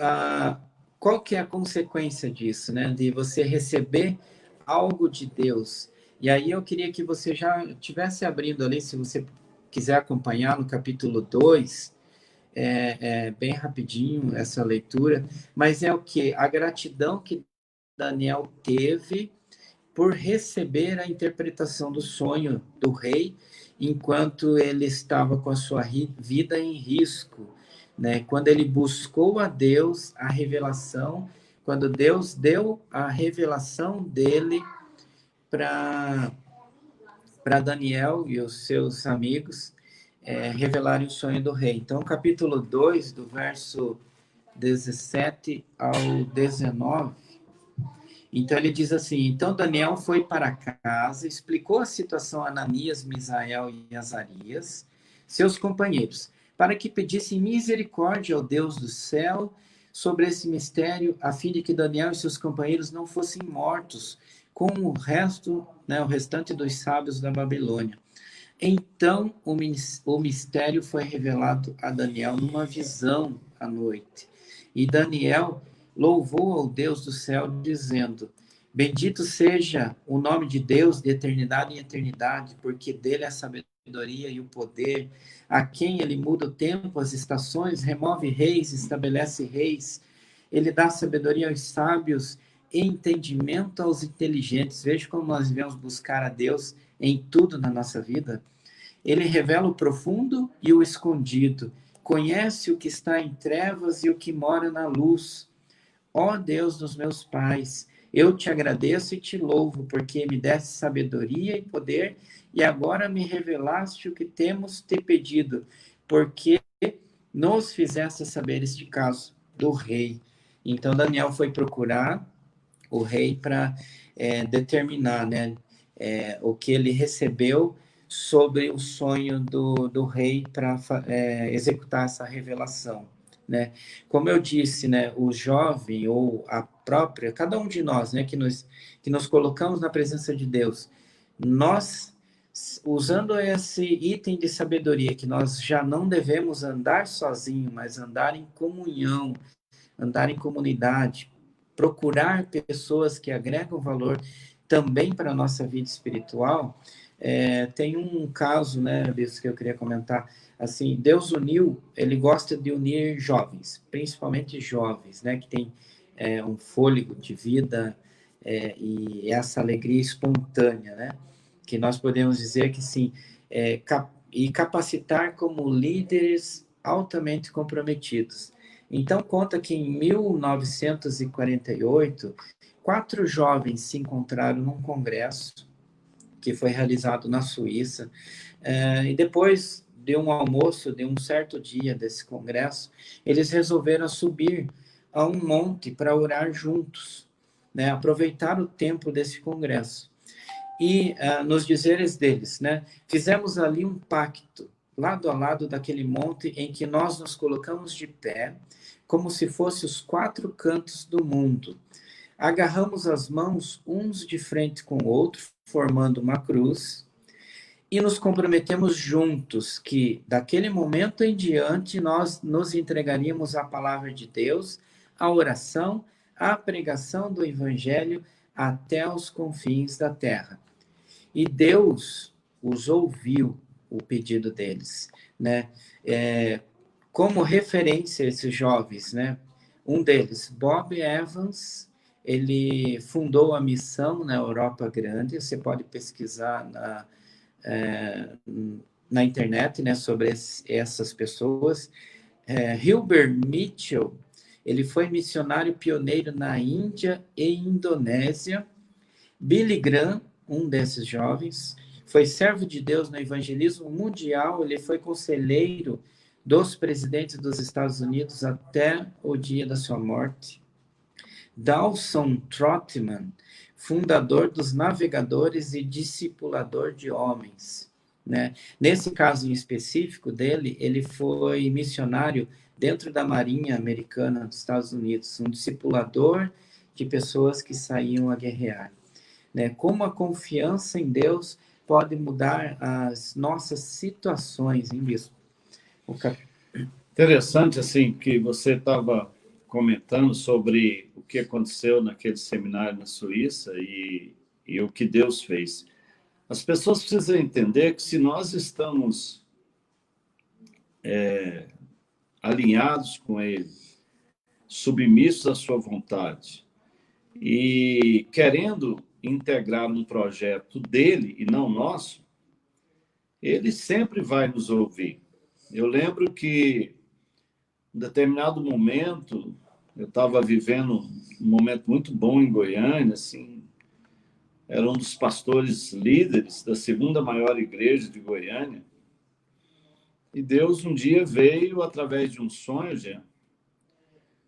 qual que é a consequência disso, né? De você receber algo de Deus. E aí eu queria que você já estivesse abrindo ali, se você quiser acompanhar no capítulo 2, bem rapidinho essa leitura, mas é o que? A gratidão que Daniel teve por receber a interpretação do sonho do rei, enquanto ele estava com a sua vida em risco, né? Quando ele buscou a Deus, a revelação, quando Deus deu a revelação dele para Daniel e os seus amigos revelarem o sonho do rei. Então, capítulo 2, do verso 17 ao 19, então ele diz assim: então Daniel foi para casa, explicou a situação a Ananias, Misael e Azarias, seus companheiros, para que pedissem misericórdia ao Deus do céu sobre esse mistério, a fim de que Daniel e seus companheiros não fossem mortos, como o resto, né, o restante dos sábios da Babilônia. Então o mistério foi revelado a Daniel numa visão à noite. E Daniel louvou ao Deus do céu, dizendo: bendito seja o nome de Deus de eternidade em eternidade, porque dele é a sabedoria e o poder, a quem ele muda o tempo, as estações, remove reis, estabelece reis, ele dá sabedoria aos sábios e entendimento aos inteligentes. Veja como nós devemos buscar a Deus em tudo na nossa vida. Ele revela o profundo e o escondido, conhece o que está em trevas e o que mora na luz. Ó Deus dos meus pais, eu te agradeço e te louvo, porque me deste sabedoria e poder, e agora me revelaste o que temos te pedido, porque nos fizeste saber este caso do rei. Então Daniel foi procurar o rei para determinar, né, o que ele recebeu sobre o sonho do rei para executar essa revelação, né? Como eu disse, né, o jovem ou a própria, cada um de nós, né, que nos colocamos na presença de Deus, nós, usando esse item de sabedoria, que nós já não devemos andar sozinho, mas andar em comunhão, andar em comunidade, procurar pessoas que agregam valor também para a nossa vida espiritual. Tem um caso, né, Bispo, que eu queria comentar. Assim, Deus uniu, ele gosta de unir jovens, principalmente jovens, né, que tem um fôlego de vida e essa alegria espontânea, né, que nós podemos dizer que sim, e capacitar como líderes altamente comprometidos. Então, conta que em 1948, 4 jovens se encontraram num congresso que foi realizado na Suíça, e depois de um almoço, de um certo dia desse congresso, eles resolveram subir a um monte para orar juntos, né, aproveitar o tempo desse congresso. E nos dizeres deles, né, fizemos ali um pacto, lado a lado daquele monte em que nós nos colocamos de pé, como se fosse os 4 cantos do mundo. Agarramos as mãos uns de frente com o outro, formando uma cruz, e nos comprometemos juntos que, daquele momento em diante, nós nos entregaríamos à palavra de Deus, à oração, à pregação do Evangelho até os confins da terra. E Deus os ouviu, o pedido deles, né? Como referência, esses jovens, né? Um deles, Bob Evans, ele fundou a missão na Europa Grande. Você pode pesquisar na internet, né, sobre essas pessoas. Hilbert Mitchell, ele foi missionário pioneiro na Índia e Indonésia. Billy Graham, um desses jovens, foi servo de Deus no evangelismo mundial. Ele foi conselheiro dos presidentes dos Estados Unidos até o dia da sua morte. Dawson Trotman, fundador dos Navegadores e discipulador de homens, né? Nesse caso em específico dele, ele foi missionário dentro da Marinha Americana dos Estados Unidos, um discipulador de pessoas que saíam a guerrear, né? Como a confiança em Deus pode mudar as nossas situações, hein, Bispo? Interessante, assim, que você estava comentando sobre o que aconteceu naquele seminário na Suíça e o que Deus fez. As pessoas precisam entender que se nós estamos alinhados com Ele, submissos à sua vontade e querendo integrar um projeto dele e não nosso, Ele sempre vai nos ouvir. Eu lembro que em determinado momento, eu estava vivendo um momento muito bom em Goiânia, assim, era um dos pastores líderes da segunda maior igreja de Goiânia, e Deus um dia veio através de um sonho, Jean,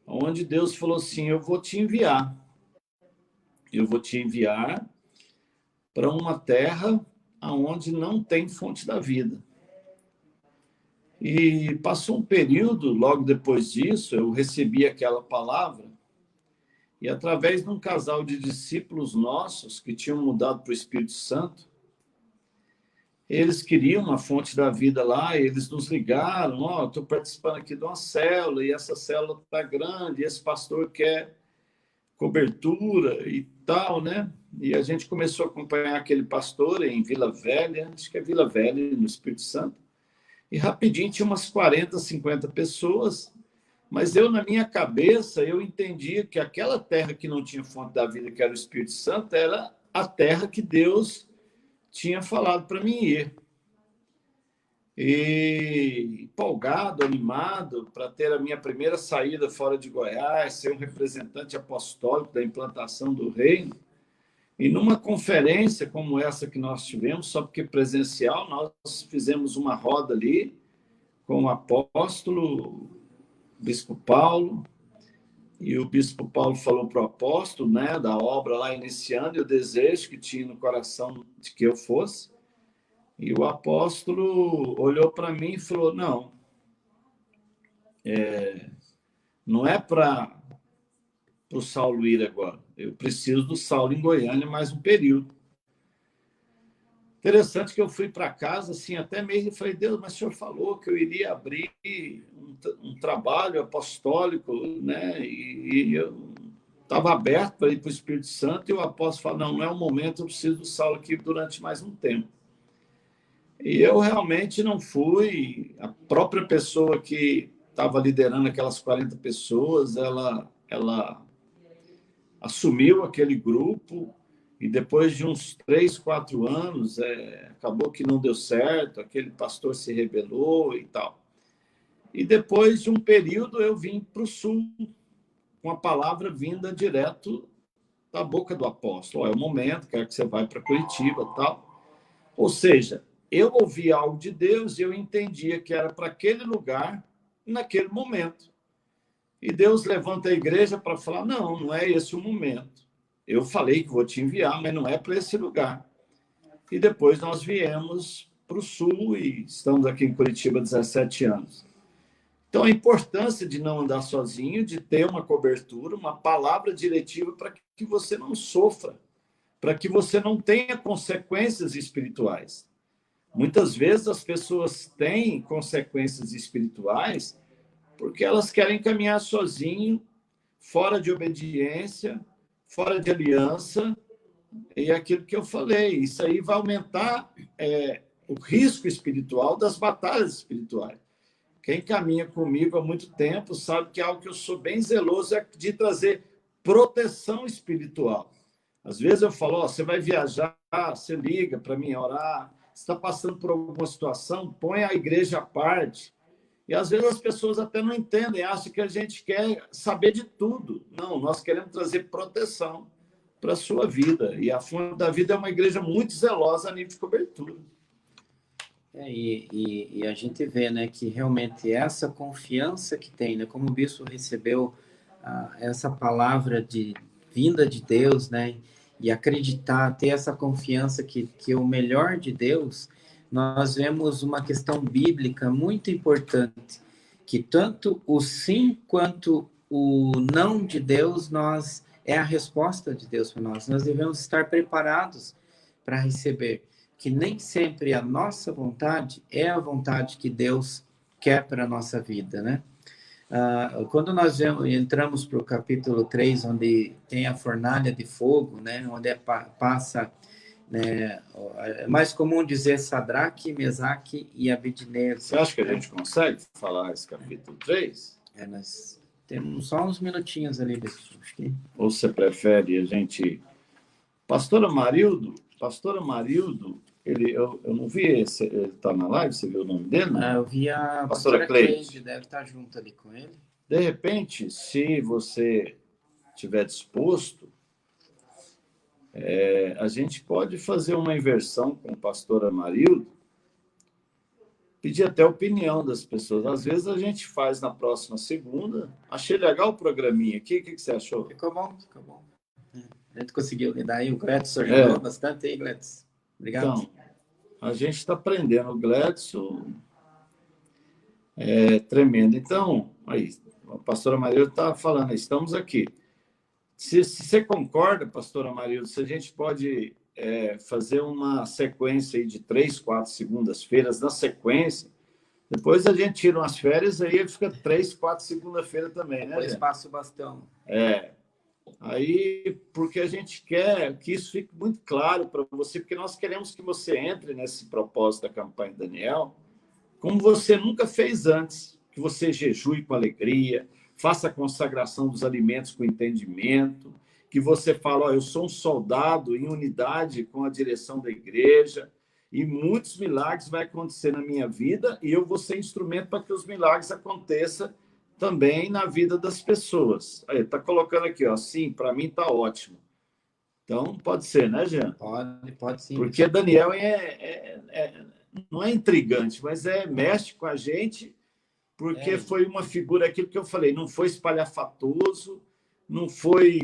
onde Deus falou assim, eu vou te enviar para uma terra onde não tem fonte da vida. E passou um período, logo depois disso, eu recebi aquela palavra, e através de um casal de discípulos nossos que tinham mudado para o Espírito Santo, eles queriam uma fonte da vida lá, e eles nos ligaram, estou participando aqui de uma célula, e essa célula está grande, e esse pastor quer cobertura e tal, né? E a gente começou a acompanhar aquele pastor em Vila Velha, acho que é Vila Velha, no Espírito Santo, e rapidinho tinha umas 40, 50 pessoas, mas eu, na minha cabeça, eu entendia que aquela terra que não tinha fonte da vida, que era o Espírito Santo, era a terra que Deus tinha falado para mim ir. E empolgado, animado, para ter a minha primeira saída fora de Goiás, ser um representante apostólico da implantação do reino. E numa conferência como essa que nós tivemos, só porque presencial, nós fizemos uma roda ali com o apóstolo, o bispo Paulo, e o bispo Paulo falou para o apóstolo, né, da obra lá iniciando, e o desejo que tinha no coração de que eu fosse. E o apóstolo olhou para mim e falou, não é para o Saulo ir agora. Eu preciso do Saulo em Goiânia mais um período. Interessante que eu fui para casa, assim, até mesmo, e falei, Deus, mas o senhor falou que eu iria abrir um trabalho apostólico, né? E eu estava aberto para ir para o Espírito Santo, e o apóstolo falou, não é o momento, eu preciso do Saulo aqui durante mais um tempo. E eu realmente não fui. A própria pessoa que estava liderando aquelas 40 pessoas, ela assumiu aquele grupo, e depois de uns 3, 4 anos, acabou que não deu certo, aquele pastor se rebelou e tal. E depois de um período, eu vim para o sul, com a palavra vinda direto da boca do apóstolo. É o momento, quero que você vá para Curitiba e tal. Ou seja, eu ouvi algo de Deus e eu entendia que era para aquele lugar, naquele momento. E Deus levanta a igreja para falar, não é esse o momento. eu falei que vou te enviar, mas não é para esse lugar. E depois nós viemos para o Sul e estamos aqui em Curitiba há 17 anos. Então, a importância de não andar sozinho, de ter uma cobertura, uma palavra diretiva para que você não sofra, para que você não tenha consequências espirituais. Muitas vezes as pessoas têm consequências espirituais porque elas querem caminhar sozinho, fora de obediência, fora de aliança, e aquilo que eu falei, isso aí vai aumentar o risco espiritual das batalhas espirituais. Quem caminha comigo há muito tempo sabe que algo que eu sou bem zeloso é de trazer proteção espiritual. Às vezes eu falo, você vai viajar, você liga para mim orar, você está passando por alguma situação, põe a igreja à parte. E às vezes as pessoas até não entendem, acham que a gente quer saber de tudo. Não, nós queremos trazer proteção para a sua vida. E a Fonte da Vida é uma igreja muito zelosa a nível de cobertura. E a gente vê, né, que realmente essa confiança que tem, né, como o bispo recebeu essa palavra de vinda de Deus, né, e acreditar, ter essa confiança que o melhor de Deus, nós vemos uma questão bíblica muito importante, que tanto o sim quanto o não de Deus, é a resposta de Deus para nós. Nós devemos estar preparados para receber, que nem sempre a nossa vontade é a vontade que Deus quer para a nossa vida, né? Quando nós entramos para o capítulo 3, onde tem a fornalha de fogo, né? Onde passa, né? É mais comum dizer Sadraque, Mesaque e Abednego. Você acha que a gente consegue falar esse capítulo 3? Nós temos só uns minutinhos ali. Acho que... Ou você prefere a gente... Pastora Marildo, eu não vi, ele está na live, você viu o nome dele? Eu vi a pastora Cleide, deve estar junto ali com ele. De repente, se você estiver disposto, a gente pode fazer uma inversão com a pastora Marildo, pedir até a opinião das pessoas. Às vezes a gente faz na próxima segunda. Achei legal o programinha aqui, o que você achou? Ficou bom. A gente conseguiu lidar aí, o Gledson ajudou bastante aí, Gledson. Obrigado. Então, a gente está aprendendo. O Gledson é tremendo. Então, aí, a pastora Marildo está falando, estamos aqui. Se você concorda, pastora Marildo, se a gente pode fazer uma sequência aí de 3, 4 segundas-feiras na sequência, depois a gente tira umas férias, aí fica 3, 4 segunda-feira também, né? Depois passa o bastão. Aí, porque a gente quer que isso fique muito claro para você, porque nós queremos que você entre nesse propósito da campanha Daniel, como você nunca fez antes, que você jejue com alegria, faça a consagração dos alimentos com entendimento, que você fala, eu sou um soldado em unidade com a direção da igreja, e muitos milagres vão acontecer na minha vida, e eu vou ser instrumento para que os milagres aconteçam também na vida das pessoas. Aí, está colocando aqui, sim, para mim está ótimo. Então, pode ser, né, Jean? Pode sim. Porque Daniel não é intrigante, mas mexe com a gente, porque foi uma figura, aquilo que eu falei, não foi espalhafatoso, não foi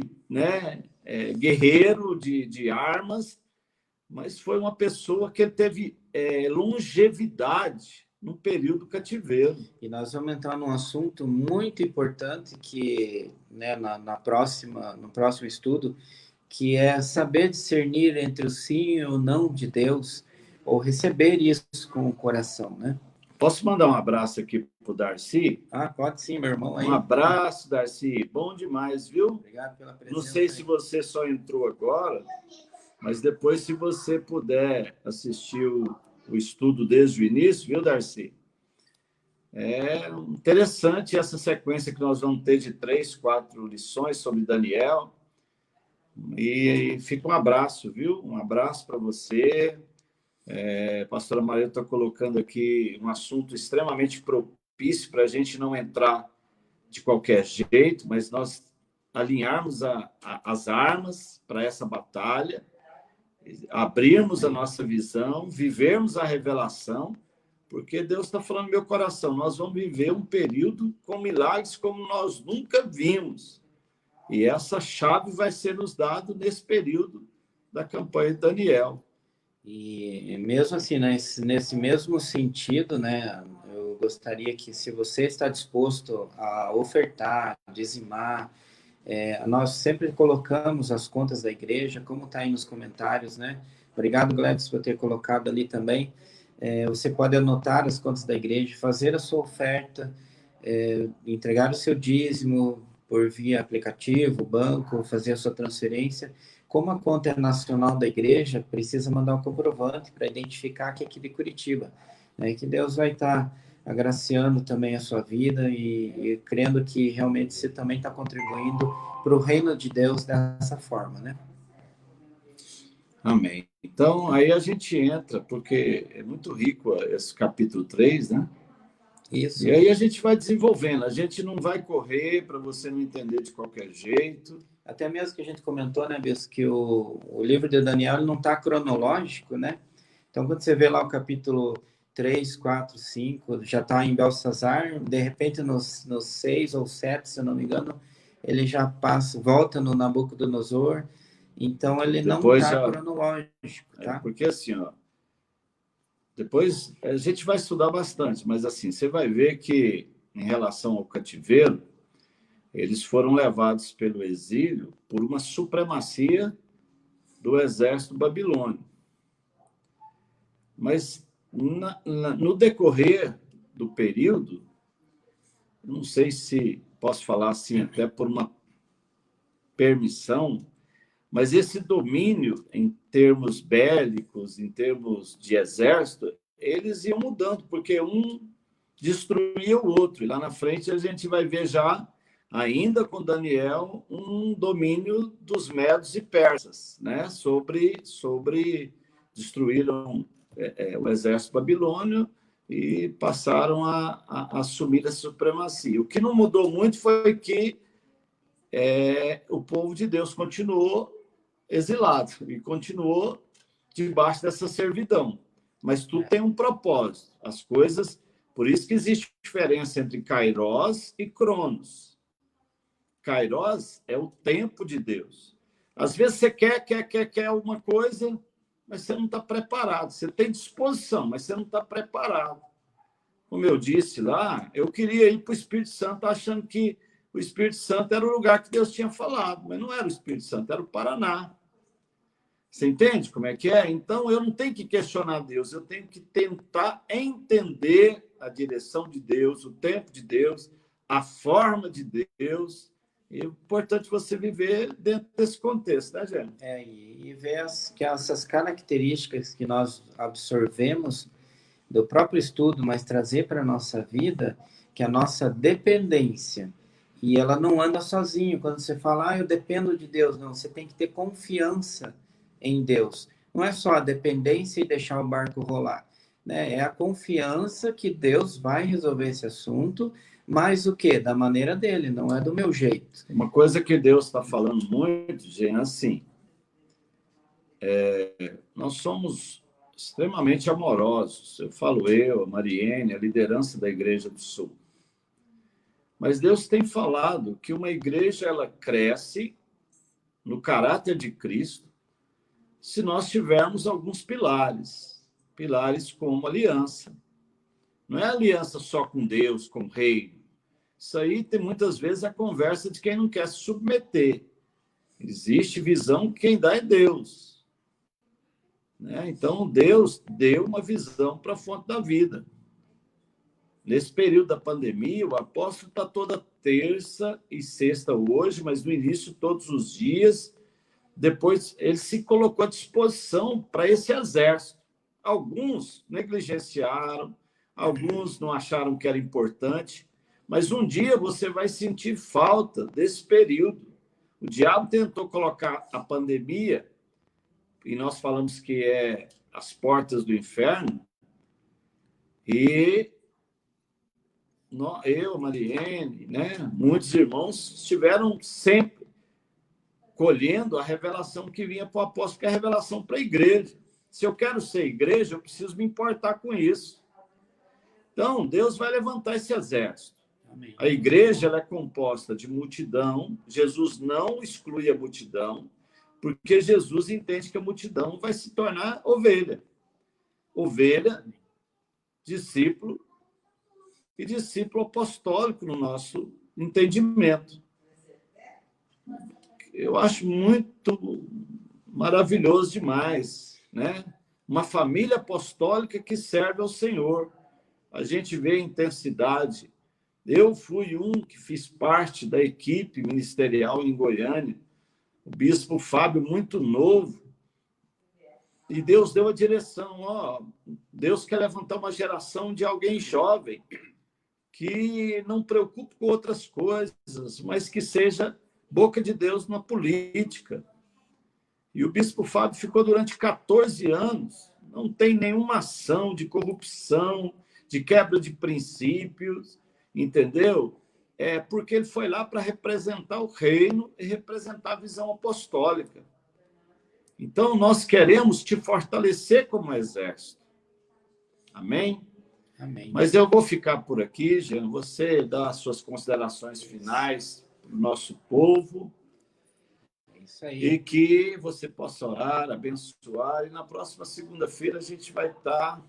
guerreiro de armas, mas foi uma pessoa que teve longevidade no período cativeiro. E nós vamos entrar num assunto muito importante que, né, no próximo estudo, que é saber discernir entre o sim e o não de Deus, ou receber isso com o coração, né? Posso mandar um abraço aqui para o Darcy? Pode sim, meu irmão. Aí. Um abraço, Darcy. Bom demais, viu? Obrigado pela presença. Não sei se você só entrou agora, mas depois, se você puder assistir o estudo desde o início, viu, Darcy? É interessante essa sequência que nós vamos ter de 3, 4 lições sobre Daniel. E fica um abraço, viu? Um abraço para você. A pastora Maria está colocando aqui um assunto extremamente propício para a gente não entrar de qualquer jeito, mas nós alinharmos as armas para essa batalha, abrirmos a nossa visão, vivermos a revelação, porque Deus está falando no meu coração, nós vamos viver um período com milagres como nós nunca vimos. E essa chave vai ser nos dada nesse período da campanha de Daniel. E mesmo assim, nesse mesmo sentido, né, eu gostaria que, se você está disposto a ofertar, dizimar, nós sempre colocamos as contas da igreja, como está aí nos comentários, né? Obrigado, Gladys, por ter colocado ali também. Você pode anotar as contas da igreja, fazer a sua oferta, entregar o seu dízimo por via aplicativo, banco, fazer a sua transferência. Como a conta é nacional da igreja, precisa mandar um comprovante para identificar que é aqui de Curitiba. Né? Que Deus vai estar agraciando também a sua vida e crendo que realmente você também está contribuindo para o reino de Deus dessa forma, né? Amém. Então, aí a gente entra, porque é muito rico esse capítulo 3, né? Isso. E aí a gente vai desenvolvendo. A gente não vai correr para você não entender de qualquer jeito. Até mesmo que a gente comentou, né, Bis, que o livro de Daniel ele não está cronológico, né? Então, quando você vê lá o capítulo 3, 4, 5, já está em Belsazar, de repente nos 6 ou 7, se eu não me engano, ele já passa, volta no Nabucodonosor, então ele não Depois está já. cronológico, tá? Porque assim, ó, depois a gente vai estudar bastante, mas assim, você vai ver que, em relação ao cativeiro, eles foram levados pelo exílio por uma supremacia do exército babilônico. Mas no decorrer do período, não sei se posso falar assim, até por uma permissão, mas esse domínio em termos bélicos, em termos de exército, eles iam mudando, porque um destruía o outro. E lá na frente a gente vai ver já, ainda com Daniel, um domínio dos medos e persas, né? Destruíram o exército babilônio e passaram a assumir a supremacia. O que não mudou muito foi que o povo de Deus continuou exilado e continuou debaixo dessa servidão. Mas tudo tem um propósito. As coisas... Por isso que existe diferença entre Kairós e Cronos. Kairós é o tempo de Deus. Às vezes você quer uma coisa, mas você não está preparado. Você tem disposição, mas você não está preparado. Como eu disse lá, eu queria ir para o Espírito Santo achando que o Espírito Santo era o lugar que Deus tinha falado, mas não era o Espírito Santo, era o Paraná. Você entende como é que é? Então, eu não tenho que questionar Deus, eu tenho que tentar entender a direção de Deus, o tempo de Deus, a forma de Deus. E é importante você viver dentro desse contexto, né, gente? E ver que essas características que nós absorvemos do próprio estudo, mas trazer para a nossa vida, que a nossa dependência, e ela não anda sozinho. Quando você fala, eu dependo de Deus, não, você tem que ter confiança em Deus. Não é só a dependência e deixar o barco rolar, né? É a confiança que Deus vai resolver esse assunto, mas o quê? Da maneira dele, não é do meu jeito. Uma coisa que Deus está falando muito, gente, é assim, nós somos extremamente amorosos. Eu falo a Mariene, a liderança da Igreja do Sul. Mas Deus tem falado que uma igreja ela cresce no caráter de Cristo se nós tivermos alguns pilares. Pilares como aliança. Não é aliança só com Deus, com o reino. Isso aí tem muitas vezes a conversa de quem não quer se submeter. Existe visão que quem dá é Deus. Né? Então, Deus deu uma visão para a fonte da vida. Nesse período da pandemia, o apóstolo está toda terça e sexta hoje, mas no início todos os dias. Depois ele se colocou à disposição para esse exército. Alguns negligenciaram, alguns não acharam que era importante, mas um dia você vai sentir falta desse período. O diabo tentou colocar a pandemia, e nós falamos que é as portas do inferno, e eu, Mariene, né, muitos irmãos estiveram sempre colhendo a revelação que vinha para o apóstolo, que é a revelação para a igreja. Se eu quero ser igreja, eu preciso me importar com isso. Então, Deus vai levantar esse exército. Amém. A igreja ela é composta de multidão. Jesus não exclui a multidão, porque Jesus entende que a multidão vai se tornar ovelha. Ovelha, discípulo e discípulo apostólico no nosso entendimento. Eu acho muito maravilhoso demais, né? Uma família apostólica que serve ao Senhor. A gente vê a intensidade. Eu fui um que fiz parte da equipe ministerial em Goiânia, o bispo Fábio, muito novo, e Deus deu a direção. Ó, Deus quer levantar uma geração de alguém jovem que não preocupe com outras coisas, mas que seja boca de Deus na política. E o bispo Fábio ficou durante 14 anos, não tem nenhuma ação de corrupção, de quebra de princípios, entendeu? É porque ele foi lá para representar o reino e representar a visão apostólica. Então, nós queremos te fortalecer como exército. Amém? Amém. Mas eu vou ficar por aqui, Jean. Você dá as suas considerações finais para o nosso povo. É isso aí. E que você possa orar, abençoar. E na próxima segunda-feira a gente vai estar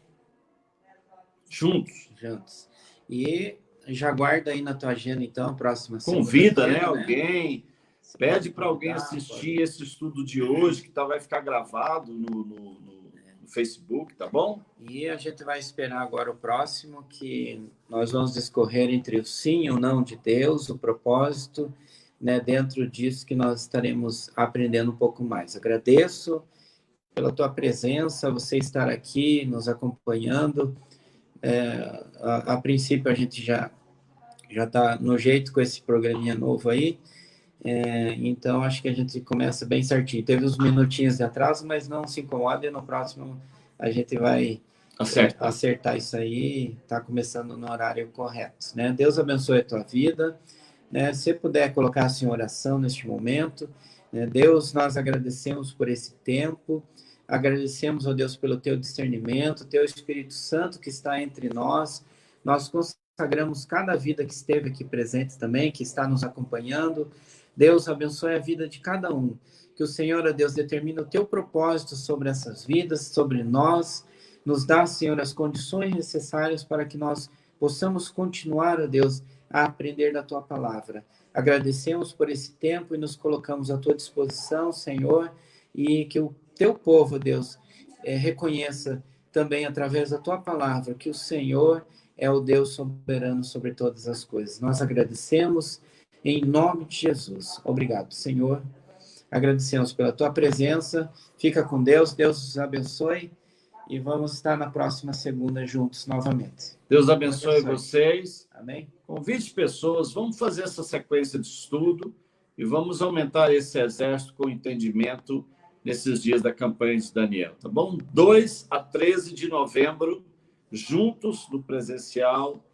juntos. Juntos. E já guarda aí na tua agenda, então, a próxima Convida, né, segunda-feira, alguém. Você Pede pode para alguém convidar, assistir esse estudo de hoje, que vai ficar gravado no Facebook, tá bom? E a gente vai esperar agora o próximo, que nós vamos discorrer entre o sim e o não de Deus, o propósito, né, dentro disso que nós estaremos aprendendo um pouco mais. Agradeço pela tua presença, você estar aqui nos acompanhando. A princípio a gente já está no jeito com esse programinha novo aí, então acho que a gente começa bem certinho. Teve uns minutinhos de atraso, mas não se incomode, no próximo a gente vai acertar isso aí, tá começando no horário correto, né? Deus abençoe a tua vida, né? Se puder colocar-se em oração neste momento, né? Deus, nós agradecemos por esse tempo, agradecemos, ó Deus, pelo teu discernimento, teu Espírito Santo que está entre nós consagramos cada vida que esteve aqui presente também, que está nos acompanhando. Deus abençoe a vida de cada um, que o Senhor, ó Deus, determine o teu propósito sobre essas vidas, sobre nós, nos dá, Senhor, as condições necessárias para que nós possamos continuar, ó Deus, a aprender da tua palavra. Agradecemos por esse tempo e nos colocamos à tua disposição, Senhor, e que o teu povo, Deus, reconheça também através da tua palavra que o Senhor é o Deus soberano sobre todas as coisas. Nós agradecemos em nome de Jesus. Obrigado, Senhor. Agradecemos pela tua presença. Fica com Deus. Deus os abençoe. E vamos estar na próxima segunda juntos novamente. Deus abençoe vocês. Amém. Convide pessoas, vamos fazer essa sequência de estudo e vamos aumentar esse exército com entendimento nesses dias da campanha de Daniel, tá bom? 2 a 13 de novembro, juntos no presencial,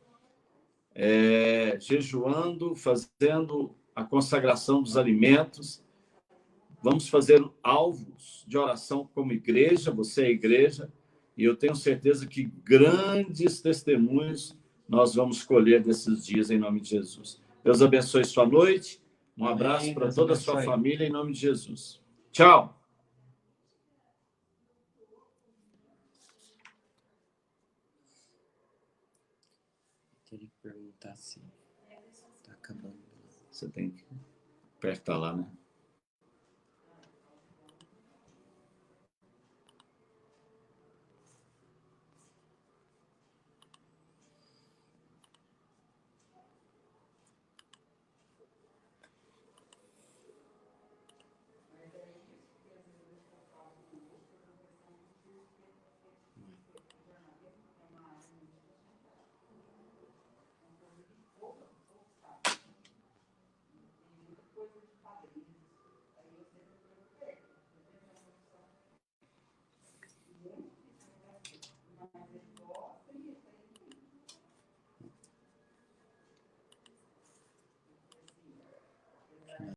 jejuando, fazendo a consagração dos alimentos. Vamos fazer alvos de oração como igreja, você é a igreja, e eu tenho certeza que grandes testemunhos nós vamos colher desses dias em nome de Jesus. Deus abençoe sua noite. Um abraço para toda a sua família em nome de Jesus. Tchau. Queria perguntar se está acabando. Você tem que apertar lá, né?